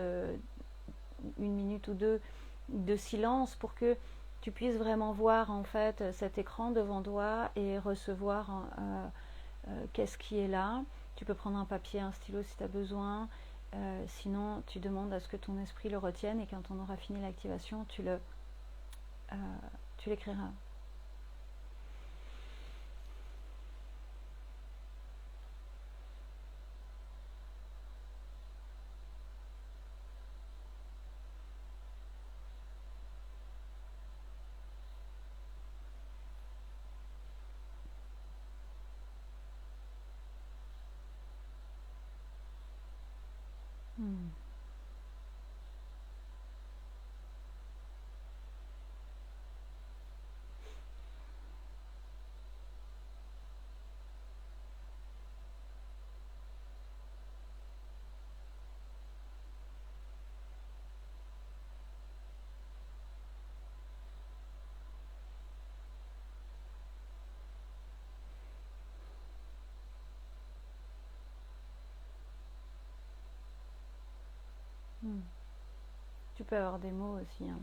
une minute ou deux de silence pour que tu puisses vraiment voir en fait cet écran devant toi et recevoir qu'est-ce qui est là. Tu peux prendre un papier, un stylo si tu as besoin. Sinon, tu demandes à ce que ton esprit le retienne et quand on aura fini l'activation, tu l'écriras. Tu peux avoir des mots aussi, hein.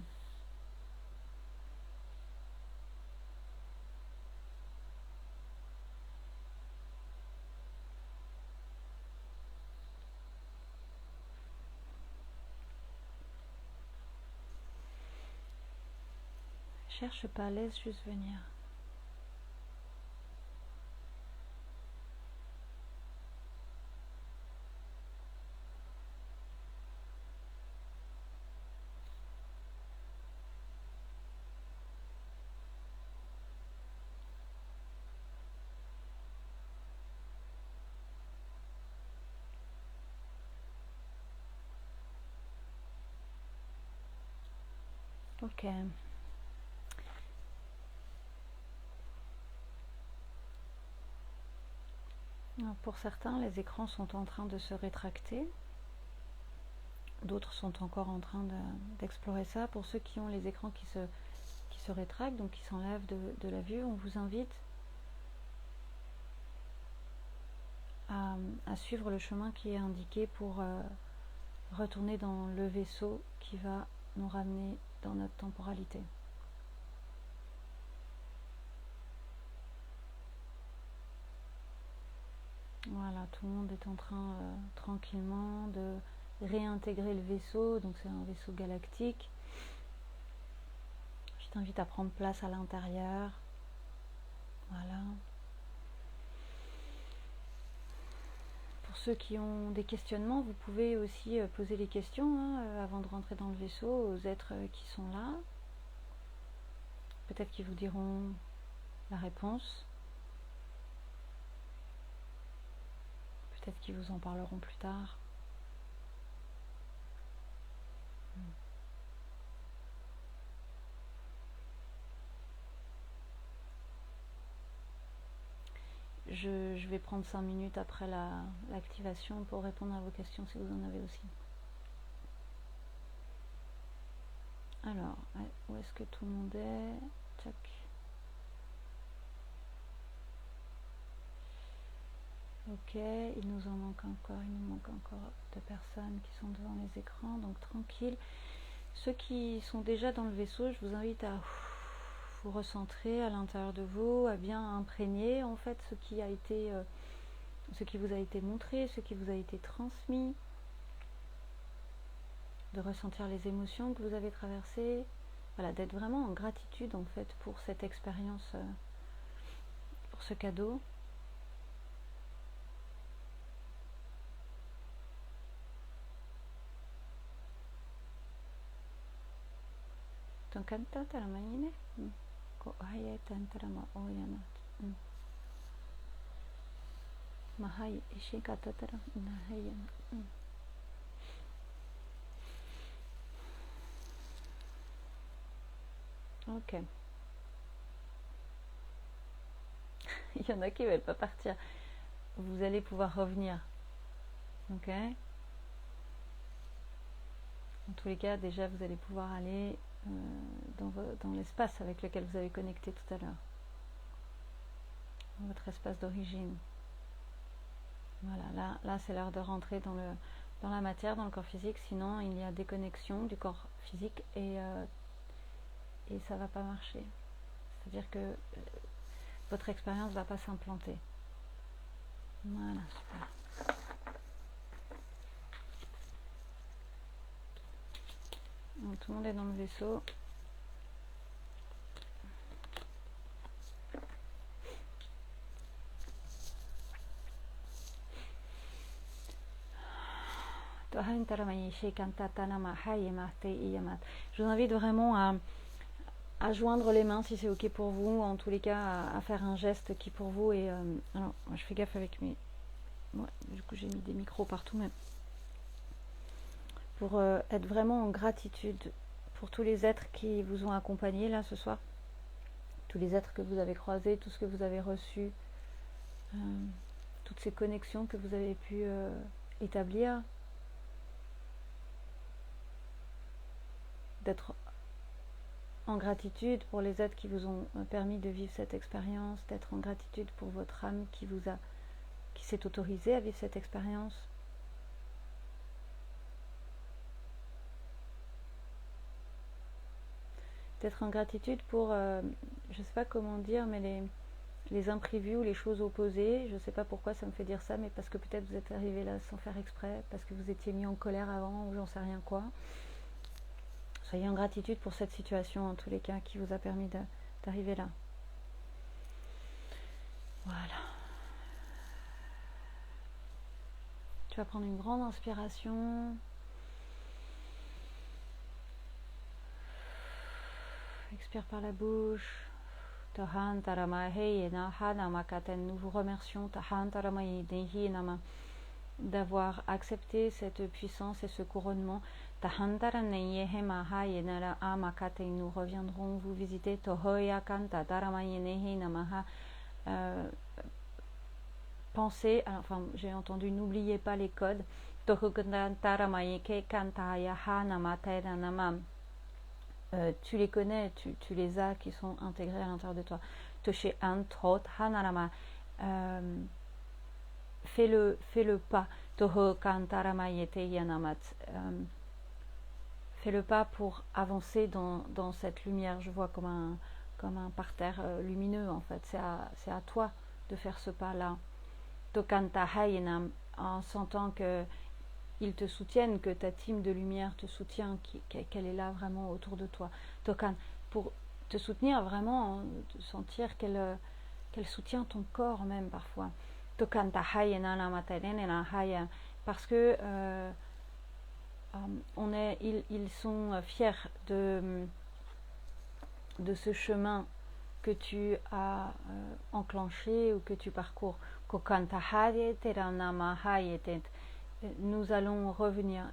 Cherche pas, laisse juste venir. Ok. Alors, pour certains, les écrans sont en train de se rétracter. D'autres sont encore en train d'explorer ça. Pour ceux qui ont les écrans qui se rétractent, donc qui s'enlèvent de la vue, on vous invite à suivre le chemin qui est indiqué pour retourner dans le vaisseau qui va nous ramener dans notre temporalité. Voilà, tout le monde est en train tranquillement de réintégrer le vaisseau, donc c'est un vaisseau galactique. Je t'invite à prendre place à l'intérieur. Voilà. Pour ceux qui ont des questionnements, vous pouvez aussi poser les questions avant de rentrer dans le vaisseau aux êtres qui sont là. Peut-être qu'ils vous diront la réponse. Peut-être qu'ils vous en parleront plus tard. Je vais prendre 5 minutes après l'activation pour répondre à vos questions si vous en avez aussi. Alors, où est-ce que tout le monde est? Tac. Ok, il nous manque encore 2 personnes qui sont devant les écrans, donc tranquille. Ceux qui sont déjà dans le vaisseau, je vous invite à vous recentrer à l'intérieur de vous, à bien imprégner en fait ce qui vous a été montré, ce qui vous a été transmis, de ressentir les émotions que vous avez traversées, voilà, d'être vraiment en gratitude en fait pour cette expérience, pour ce cadeau. Tonkanta taramayine, ko aye tantarama oyana, mahai ishikatatara nahayana. Ok. Il y en a qui ne veulent pas partir. Vous allez pouvoir revenir. Ok. En tous les cas, déjà, vous allez pouvoir aller dans l'espace avec lequel vous avez connecté tout à l'heure. Dans votre espace d'origine. Voilà, là c'est l'heure de rentrer dans la matière, dans le corps physique. Sinon, il y a déconnexion du corps physique et ça ne va pas marcher. C'est-à-dire que votre expérience ne va pas s'implanter. Voilà, super. Donc, tout le monde est dans le vaisseau. Je vous invite vraiment à joindre les mains si c'est ok pour vous, en tous les cas à faire un geste qui pour vous est... alors, je fais gaffe avec mes... Ouais, du coup j'ai mis des micros partout, mais pour être vraiment en gratitude pour tous les êtres qui vous ont accompagné là ce soir, tous les êtres que vous avez croisés, tout ce que vous avez reçu, toutes ces connexions que vous avez pu établir, d'être en gratitude pour les êtres qui vous ont permis de vivre cette expérience, d'être en gratitude pour votre âme qui s'est autorisée à vivre cette expérience. Peut-être en gratitude pour, je sais pas comment dire, mais les imprévus ou les choses opposées. Je sais pas pourquoi ça me fait dire ça, mais parce que peut-être vous êtes arrivé là sans faire exprès, parce que vous étiez mis en colère avant ou j'en sais rien quoi. Soyez en gratitude pour cette situation en tous les cas qui vous a permis d'arriver là. Voilà. Tu vas prendre une grande inspiration. Expire par la bouche. Nous vous remercions d'avoir accepté cette puissance et ce couronnement. Nous reviendrons vous visiter. Pensez, enfin j'ai entendu, n'oubliez pas les codes. Tu les connais, tu les as, qui sont intégrés à l'intérieur de toi. Fais le pas. Fais le pas pour avancer dans cette lumière. Je vois comme un parterre lumineux en fait. C'est à toi de faire ce pas-là. En sentant que ils te soutiennent, que ta team de lumière te soutient, qu'elle est là vraiment autour de toi. Tokan, pour te soutenir vraiment, de sentir qu'elle soutient ton corps même parfois. Tokan parce que ils sont fiers de ce chemin que tu as enclenché ou que tu parcours. Nous allons revenir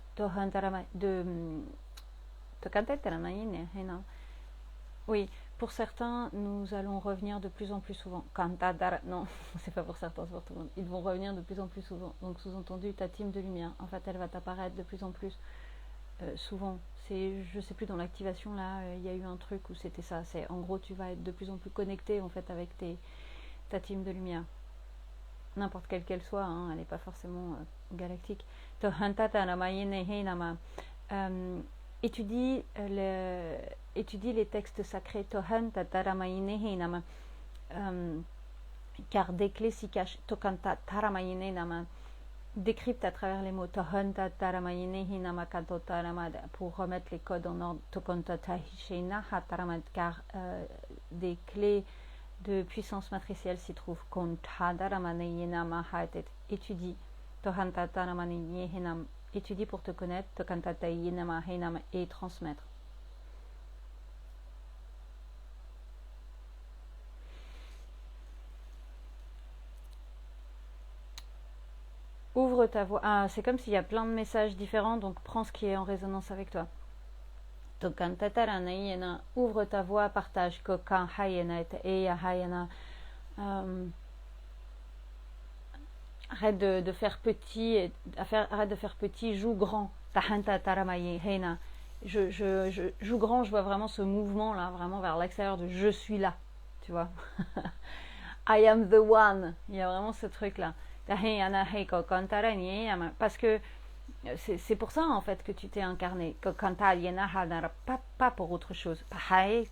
oui, pour certains, nous allons revenir de plus en plus souvent. Non, c'est pas pour certains, c'est pour tout le monde. Ils vont revenir de plus en plus souvent. Donc, sous-entendu, ta team de lumière, en fait, elle va t'apparaître de plus en plus souvent. Je sais plus, dans l'activation, là, il y a eu un truc où c'était ça. C'est, en gros, tu vas être de plus en plus connecté, en fait, avec ta team de lumière. N'importe quelle qu'elle soit, hein, elle n'est pas forcément galactique. Étudie les textes sacrés. Car des clés s'y cachent. Décrypte à travers les mots pour remettre les codes en ordre. Car des clés de puissance matricielle s'y trouvent. Étudie pour te connaître et transmettre. Ouvre ta voix. Ah, c'est comme s'il y a plein de messages différents, donc prends ce qui est en résonance avec toi. Ouvre ta voix, partage. Arrête de faire petit, arrête de faire petit, joue grand. Je joue grand, je vois vraiment ce mouvement là, vraiment vers l'extérieur de je suis là, tu vois. I am the one. Il y a vraiment ce truc là. Parce que c'est pour ça en fait que tu t'es incarné. Pas pour autre chose. Et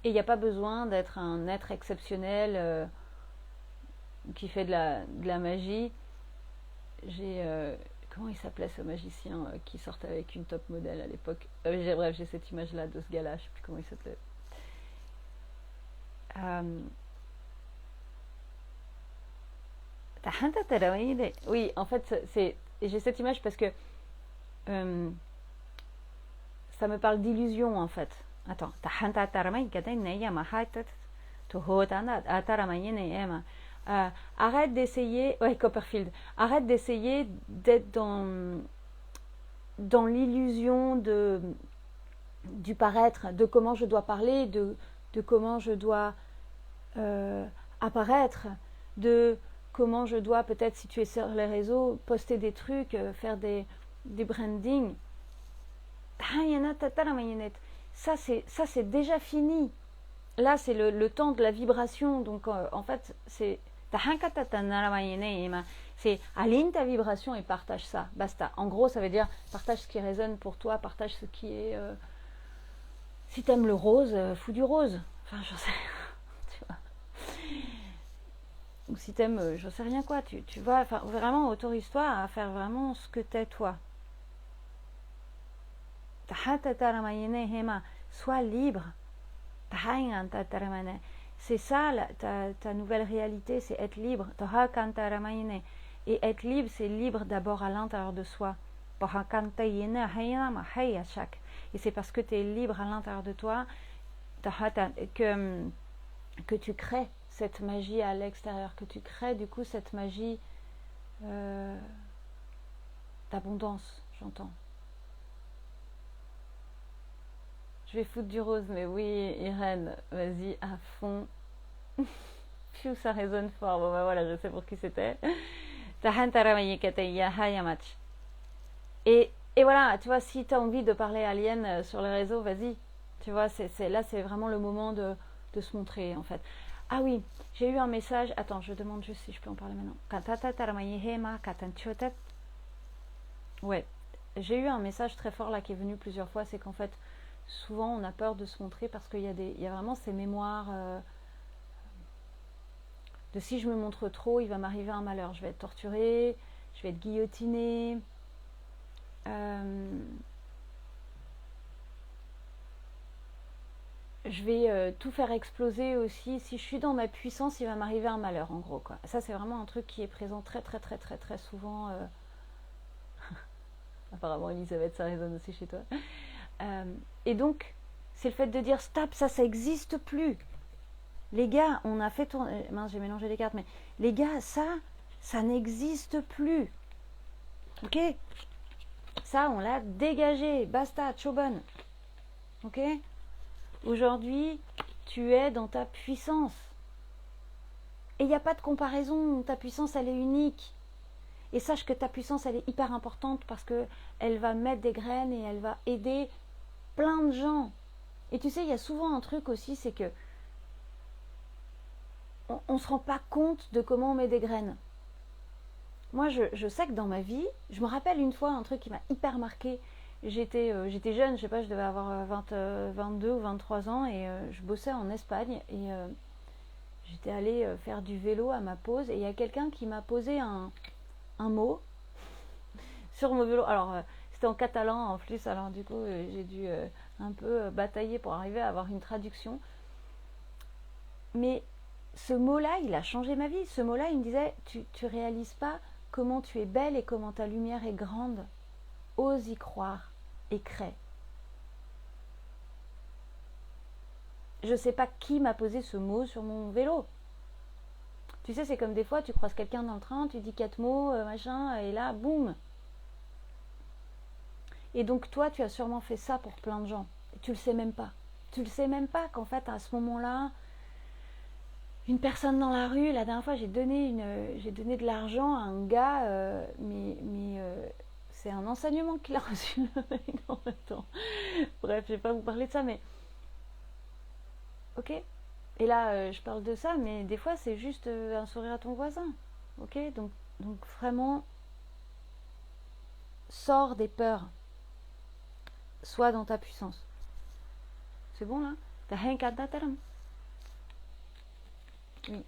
il n'y a pas besoin d'être un être exceptionnel qui fait de la magie. J'ai comment il s'appelait ce magicien qui sortait avec une top modèle à l'époque. Bref, j'ai cette image là de ce gars là, je sais plus comment il s'appelait. Oui, en fait, j'ai cette image parce que ça me parle d'illusion en fait. Attends. Arrête d'essayer, ouais, Copperfield, arrête d'essayer d'être dans l'illusion du paraître, de comment je dois parler, de comment je dois apparaître, de comment je dois peut-être, si tu es sur les réseaux, poster des trucs, faire des brandings. Ça c'est déjà fini. Là c'est le temps de la vibration, donc en fait c'est aligne ta vibration et partage ça, basta. En gros ça veut dire partage ce qui résonne pour toi, partage ce qui est Si t'aimes le rose, fous du rose. Enfin, j'en sais rien, tu vois. Ou si t'aimes, j'en sais rien quoi, tu vois, enfin, vraiment, autorise-toi à faire vraiment ce que t'es toi. Sois libre. C'est ça ta nouvelle réalité, c'est être libre. Et être libre, c'est libre d'abord à l'intérieur de soi. Et c'est parce que tu es libre à l'intérieur de toi que tu crées cette magie à l'extérieur, que tu crées du coup cette magie d'abondance, j'entends. Je vais foutre du rose, mais oui, Irène, vas-y, à fond. Pfiou, ça résonne fort. Bon, bah voilà, je sais pour qui c'était. Et voilà, tu vois, si tu as envie de parler alien sur les réseaux, vas-y. Tu vois, là, c'est vraiment le moment de se montrer, en fait. Ah oui, j'ai eu un message. Attends, je demande juste si je peux en parler maintenant. Ouais, j'ai eu un message très fort là qui est venu plusieurs fois. C'est qu'en fait, souvent, on a peur de se montrer parce il y a vraiment ces mémoires de si je me montre trop, il va m'arriver un malheur. Je vais être torturée, je vais être guillotinée. Je vais tout faire exploser aussi. Si je suis dans ma puissance, il va m'arriver un malheur, en gros, quoi. Ça, c'est vraiment un truc qui est présent très, très, très, très, très souvent. Apparemment, Elisabeth, ça résonne aussi chez toi. Et donc, c'est le fait de dire stop, ça n'existe plus. Les gars, on a fait tourner. Mince, j'ai mélangé les cartes, mais les gars, ça n'existe plus. Ok? Ça, on l'a dégagé. Basta, Choban. Ok? Aujourd'hui, tu es dans ta puissance. Et il n'y a pas de comparaison. Ta puissance, elle est unique. Et sache que ta puissance, elle est hyper importante parce qu'elle va mettre des graines et elle va aider plein de gens. Et tu sais, il y a souvent un truc aussi, c'est que on ne se rend pas compte de comment on met des graines. Moi, je sais que dans ma vie, je me rappelle une fois un truc qui m'a hyper marqué. J'étais jeune, je sais pas, je devais avoir 22 ou 23 ans et je bossais en Espagne et j'étais allée faire du vélo à ma pause et il y a quelqu'un qui m'a posé un mot sur mon vélo. Alors, c'était en catalan en plus, alors du coup, j'ai dû un peu batailler pour arriver à avoir une traduction. Mais ce mot-là, il a changé ma vie. Ce mot-là, il me disait, tu réalises pas comment tu es belle et comment ta lumière est grande. Ose y croire et crée. Je sais pas qui m'a posé ce mot sur mon vélo. Tu sais, c'est comme des fois, tu croises quelqu'un dans le train, tu dis 4 mots, machin, et là, boum. Et donc toi, tu as sûrement fait ça pour plein de gens. Et tu le sais même pas. Tu le sais même pas qu'en fait, à ce moment-là, une personne dans la rue, la dernière fois, j'ai donné de l'argent à un gars, mais c'est un enseignement qu'il a reçu le mec en même temps. Bref, je vais pas vous parler de ça, mais ok. Et là, je parle de ça, mais des fois, c'est juste un sourire à ton voisin, ok. Donc vraiment, sors des peurs, sois dans ta puissance. C'est bon là? Oui.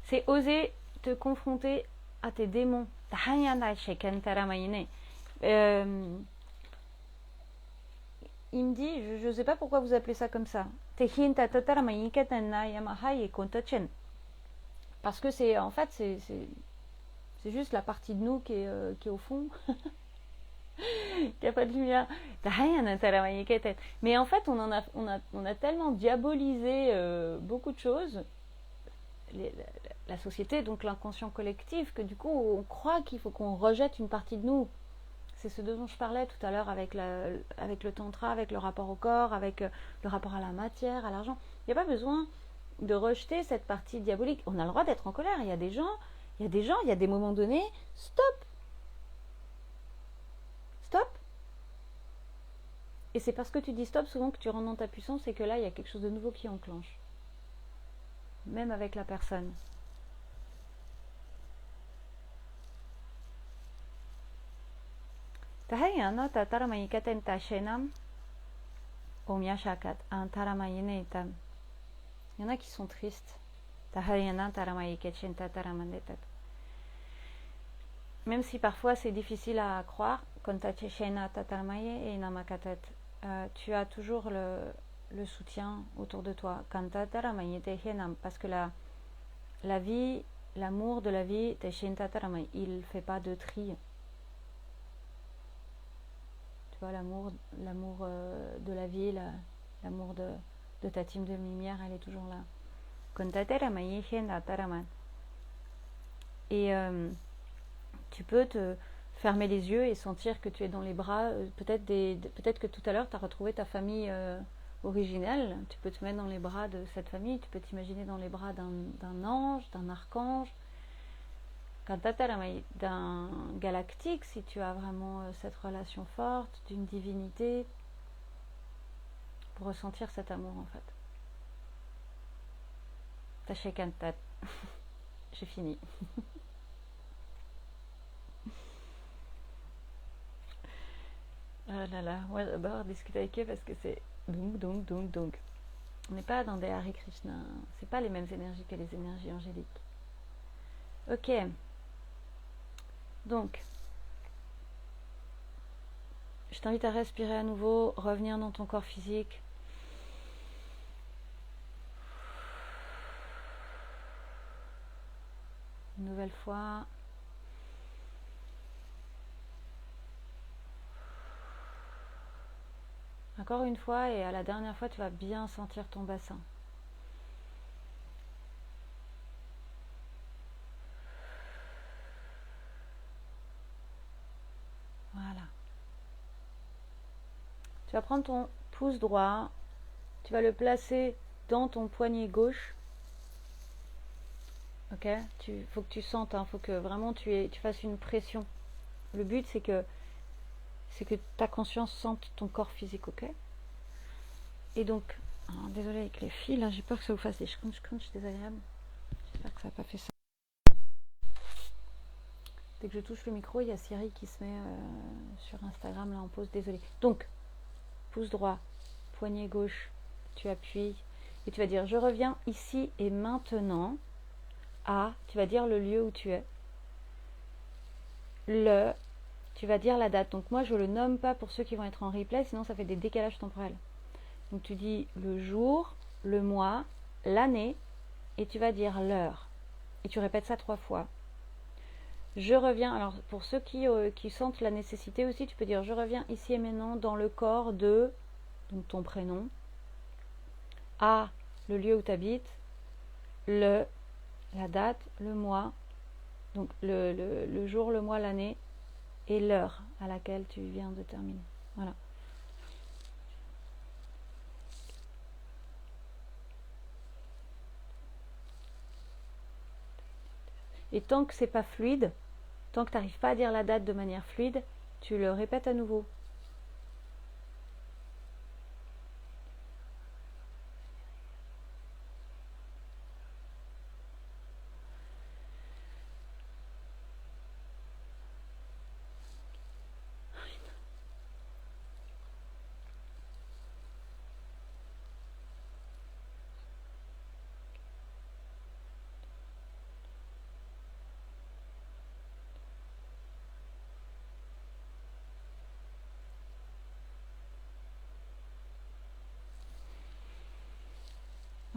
C'est oser te confronter à tes démons. Il me dit, je ne sais pas pourquoi vous appelez ça comme ça. Parce que c'est en fait c'est juste la partie de nous qui est au fond, qui n'a pas de lumière. Mais en fait, on a tellement diabolisé beaucoup de choses, la société, donc l'inconscient collectif, que du coup, on croit qu'il faut qu'on rejette une partie de nous. C'est ce dont je parlais tout à l'heure avec le tantra, avec le rapport au corps, avec le rapport à la matière, à l'argent. Il n'y a pas besoin de rejeter cette partie diabolique. On a le droit d'être en colère. Il y a des gens, il y a des moments donnés, stop. Stop. Et c'est parce que tu dis stop souvent que tu rentres dans ta puissance et que là, il y a quelque chose de nouveau qui enclenche. Même avec la personne. Omya shakat antaramayine itam. Il y en a qui sont tristes. Tahayana taramayi ketchinta taramandetat. Même si parfois c'est difficile à croire, tu as toujours le soutien autour de toi. Parce que la vie, l'amour de la vie, il ne fait pas de tri. Tu vois, l'amour de la vie, l'amour de ta team de lumière, elle est toujours là. Et tu peux te fermer les yeux et sentir que tu es dans les bras, peut-être que tout à l'heure tu as retrouvé ta famille originelle, tu peux te mettre dans les bras de cette famille, tu peux t'imaginer dans les bras d'un ange, d'un archange, d'un galactique si tu as vraiment cette relation forte, d'une divinité, pour ressentir cet amour en fait. Tashekantat. J'ai fini. Ah là là, moi j'adore discuter avec eux parce que c'est donc. On n'est pas dans des Hare Krishna, c'est pas les mêmes énergies que les énergies angéliques. Ok, donc je t'invite à respirer à nouveau, revenir dans ton corps physique. Une nouvelle fois. Encore une fois, et à la dernière fois, tu vas bien sentir ton bassin. Voilà. Tu vas prendre ton pouce droit, tu vas le placer dans ton poignet gauche. Ok, faut que tu sentes, faut que vraiment tu fasses une pression. Le but c'est que ta conscience sente ton corps physique, ok. Et donc, désolée avec les fils, j'ai peur que ça vous fasse des crunch désagréables. J'espère que ça n'a pas fait ça. Dès que je touche le micro, il y a Siri qui se met sur Instagram là en pause, désolée. Donc, pouce droit, poignet gauche, tu appuies et tu vas dire je reviens ici et maintenant à, tu vas dire le lieu où tu es. Tu vas dire la date. Donc moi je le nomme pas pour ceux qui vont être en replay, sinon ça fait des décalages temporels. Donc tu dis le jour, le mois, l'année et tu vas dire l'heure. Et tu répètes ça 3 fois. Je reviens, alors pour ceux qui sentent la nécessité aussi, tu peux dire je reviens ici et maintenant dans le corps de, donc ton prénom, à le lieu où tu habites, la date, le mois, donc le jour, le mois, l'année et l'heure à laquelle tu viens de terminer. Voilà. Et tant que c'est pas fluide, tant que tu n'arrives pas à dire la date de manière fluide, tu le répètes à nouveau.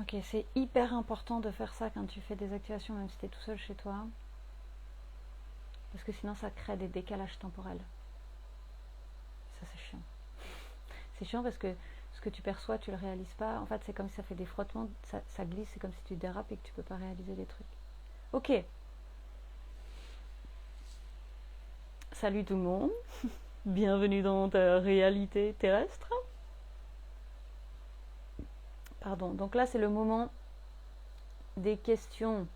Ok, c'est hyper important de faire ça quand tu fais des activations, même si tu es tout seul chez toi. Parce que sinon ça crée des décalages temporels. Ça c'est chiant. C'est chiant parce que ce que tu perçois, tu le réalises pas. En fait, c'est comme si ça fait des frottements, ça glisse, c'est comme si tu dérapes et que tu peux pas réaliser les trucs. Ok. Salut tout le monde. Bienvenue dans ta réalité terrestre. Pardon. Donc là, c'est le moment des questions.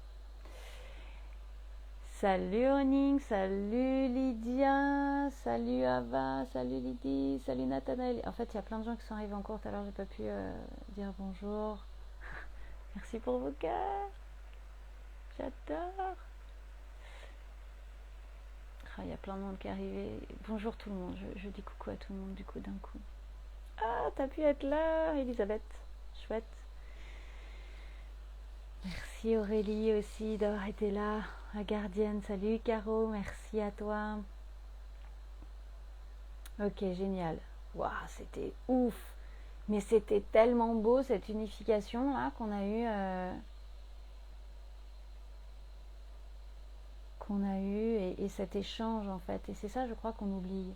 Salut Oning, salut Lydia, salut Ava, salut Lydie, salut Nathanaël. En fait, il y a plein de gens qui sont arrivés en cours tout à l'heure, j'ai pas pu dire bonjour. Merci pour vos cœurs. J'adore. Il y a plein de monde qui est arrivé. Bonjour tout le monde, je dis coucou à tout le monde du coup d'un coup. Ah, t'as pu être là, Elisabeth. Chouette. Merci Aurélie aussi d'avoir été là. La gardienne, salut Caro, merci à toi. Ok, génial. Waouh, c'était ouf. Mais c'était tellement beau cette unification là qu'on a eu et cet échange en fait. Et c'est ça, je crois qu'on oublie.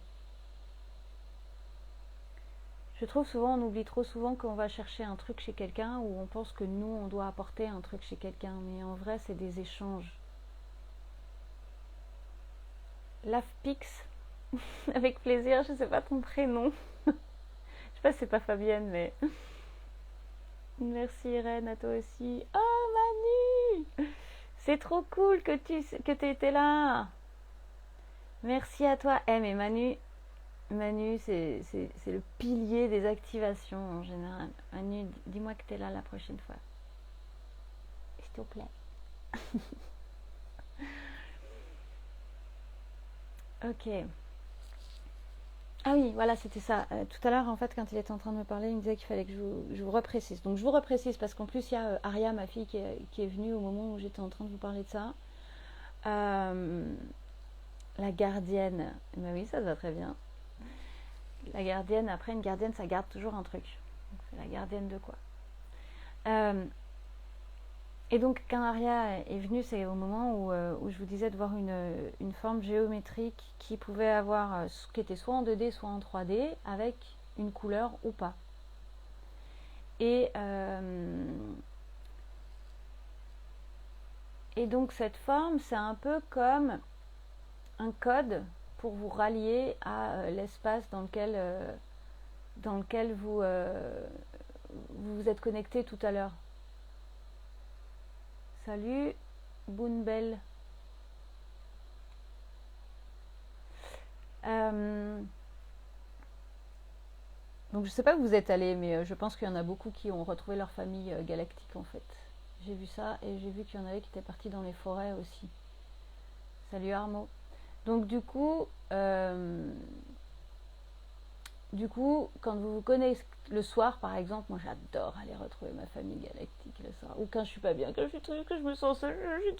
Je trouve souvent, on oublie trop souvent qu'on va chercher un truc chez quelqu'un ou on pense que nous, on doit apporter un truc chez quelqu'un. Mais en vrai, c'est des échanges. Lafpix, avec plaisir, je sais pas ton prénom. Je sais pas si c'est pas Fabienne, mais merci Irène, à toi aussi. Oh Manu, c'est trop cool que tu étais là. Merci à toi. Mais Manu, c'est le pilier des activations en général. Manu, dis-moi que tu es là la prochaine fois. S'il te plaît. Ok. Ah oui, voilà, c'était ça. Tout à l'heure, en fait, quand il était en train de me parler, il me disait qu'il fallait que je vous reprécise. Donc, je vous reprécise parce qu'en plus, il y a Aria, ma fille, qui est venue au moment où j'étais en train de vous parler de ça. Euh, la gardienne. Ben oui, ça va très bien. La gardienne, après, une gardienne, ça garde toujours un truc. Donc, c'est la gardienne de quoi euh, Et donc, quand Aria est venue, c'est au moment où je vous disais de voir une forme géométrique qui pouvait avoir, qui était soit en 2D, soit en 3D, avec une couleur ou pas. Et, et donc, cette forme, c'est un peu comme un code pour vous rallier à l'espace dans lequel vous vous êtes connecté tout à l'heure. Salut, Boonbell. Donc je sais pas où vous êtes allés, mais je pense qu'il y en a beaucoup qui ont retrouvé leur famille galactique en fait. J'ai vu ça et j'ai vu qu'il y en avait qui étaient partis dans les forêts aussi. Salut Armo. Donc du coup, quand vous vous connaissez le soir par exemple, moi j'adore aller retrouver ma famille galactique le soir. Ou quand je suis pas bien, quand je suis triste, que je me sens seule, je suis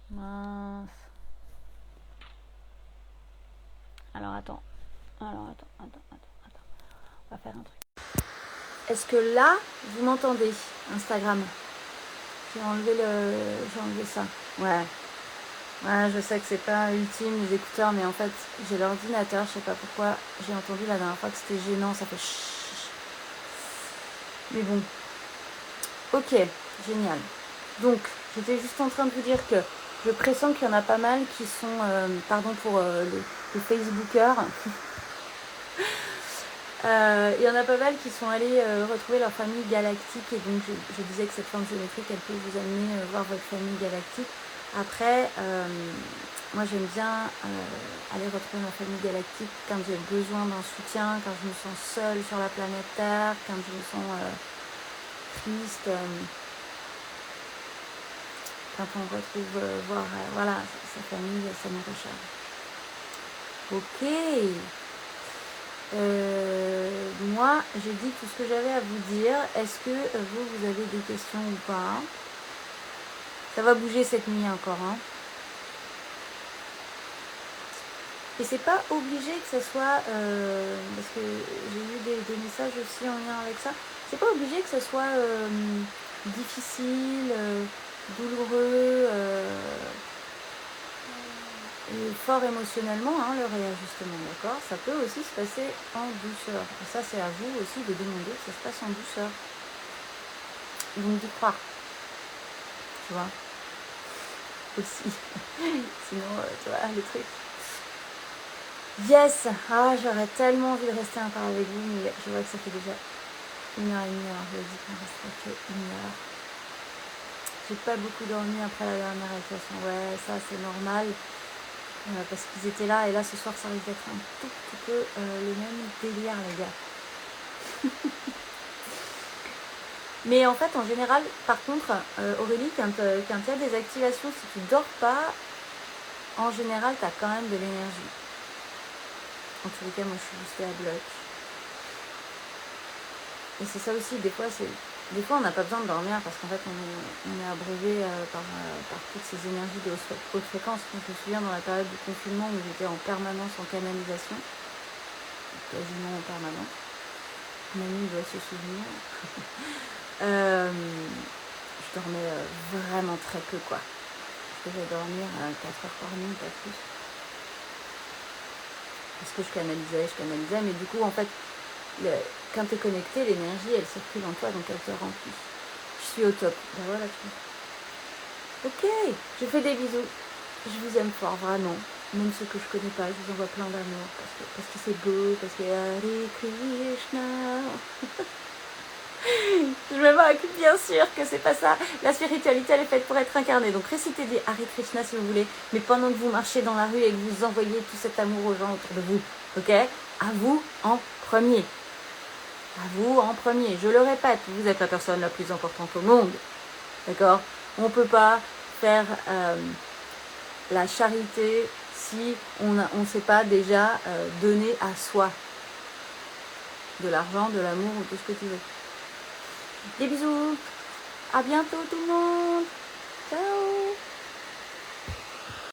mince. Alors attends. Alors attends. On va faire un truc. Est-ce que là, vous m'entendez, Instagram? J'ai enlevé ça. Ouais. Ouais, je sais que c'est pas ultime les écouteurs, mais en fait, j'ai l'ordinateur, je sais pas pourquoi. J'ai entendu la dernière fois que c'était gênant, ça fait chut. Mais bon. Ok, génial. Donc, j'étais juste en train de vous dire que je pressens qu'il y en a pas mal qui sont, pardon pour les Facebookers, il y en a pas mal qui sont allés retrouver leur famille galactique et donc je disais que cette forme géométrique elle peut vous amener voir votre famille galactique. Après, moi j'aime bien aller retrouver ma famille galactique quand j'ai besoin d'un soutien, quand je me sens seule sur la planète Terre, quand je me sens triste, quand on retrouve voir voilà, sa famille, ça me recharge. Ok. Moi, j'ai dit tout ce que j'avais à vous dire. Est-ce que vous avez des questions ou pas? Ça va bouger cette nuit encore. Hein. Et c'est pas obligé que ce soit... parce que j'ai eu des messages aussi en lien avec ça. C'est pas obligé que ce soit difficile, douloureux... et fort émotionnellement, hein, le réajustement, d'accord? Ça peut aussi se passer en douceur. Et ça, c'est à vous aussi de demander que ça se passe en douceur. Donc, d'y croire. tu vois. Aussi. Sinon, tu vois, le truc. Yes! Ah, j'aurais tellement envie de rester encore avec vous, mais je vois que ça fait déjà 1h30, alors je dis qu'on resterait que 1 heure. J'ai pas beaucoup dormi après la dernière récréation. Ouais, ça c'est normal. Parce qu'ils étaient là, et là ce soir ça risque d'être un tout petit peu le même délire, les gars. Mais en fait, en général, par contre, Aurélie, quand il y a des activations, si tu dors pas, en général, tu as quand même de l'énergie. En tous les cas, moi, je suis boostée à bloc. Et c'est ça aussi, des fois, on n'a pas besoin de dormir parce qu'en fait, on est abreuvé par toutes ces énergies de haute fréquence. Donc, je me souviens dans la période du confinement où j'étais en permanence en canalisation, quasiment en permanence. Mamie doit se souvenir. Je dormais vraiment très peu, quoi. Je devais dormir 4 heures par nuit, pas plus. Parce que je canalisais, mais du coup, en fait, quand tu es connecté, l'énergie, elle circule en toi, donc elle te remplit. Je suis au top. Ben voilà, tu vois. Ok, je fais des bisous. Je vous aime fort, vraiment. Même ceux que je connais pas, je vous envoie plein d'amour. Parce que c'est beau, parce que Hare Krishna. Je me moque, bien sûr que c'est pas ça. La spiritualité, elle est faite pour être incarnée. Donc récitez des Hare Krishna si vous voulez, mais pendant que vous marchez dans la rue et que vous envoyez tout cet amour aux gens autour de vous. Ok? À vous en premier. À vous en premier. Je le répète, vous êtes la personne la plus importante au monde. D'accord? On ne peut pas faire la charité si on ne sait pas déjà donner à soi de l'argent, de l'amour ou tout ce que tu veux. Des bisous. À bientôt tout le monde. Ciao.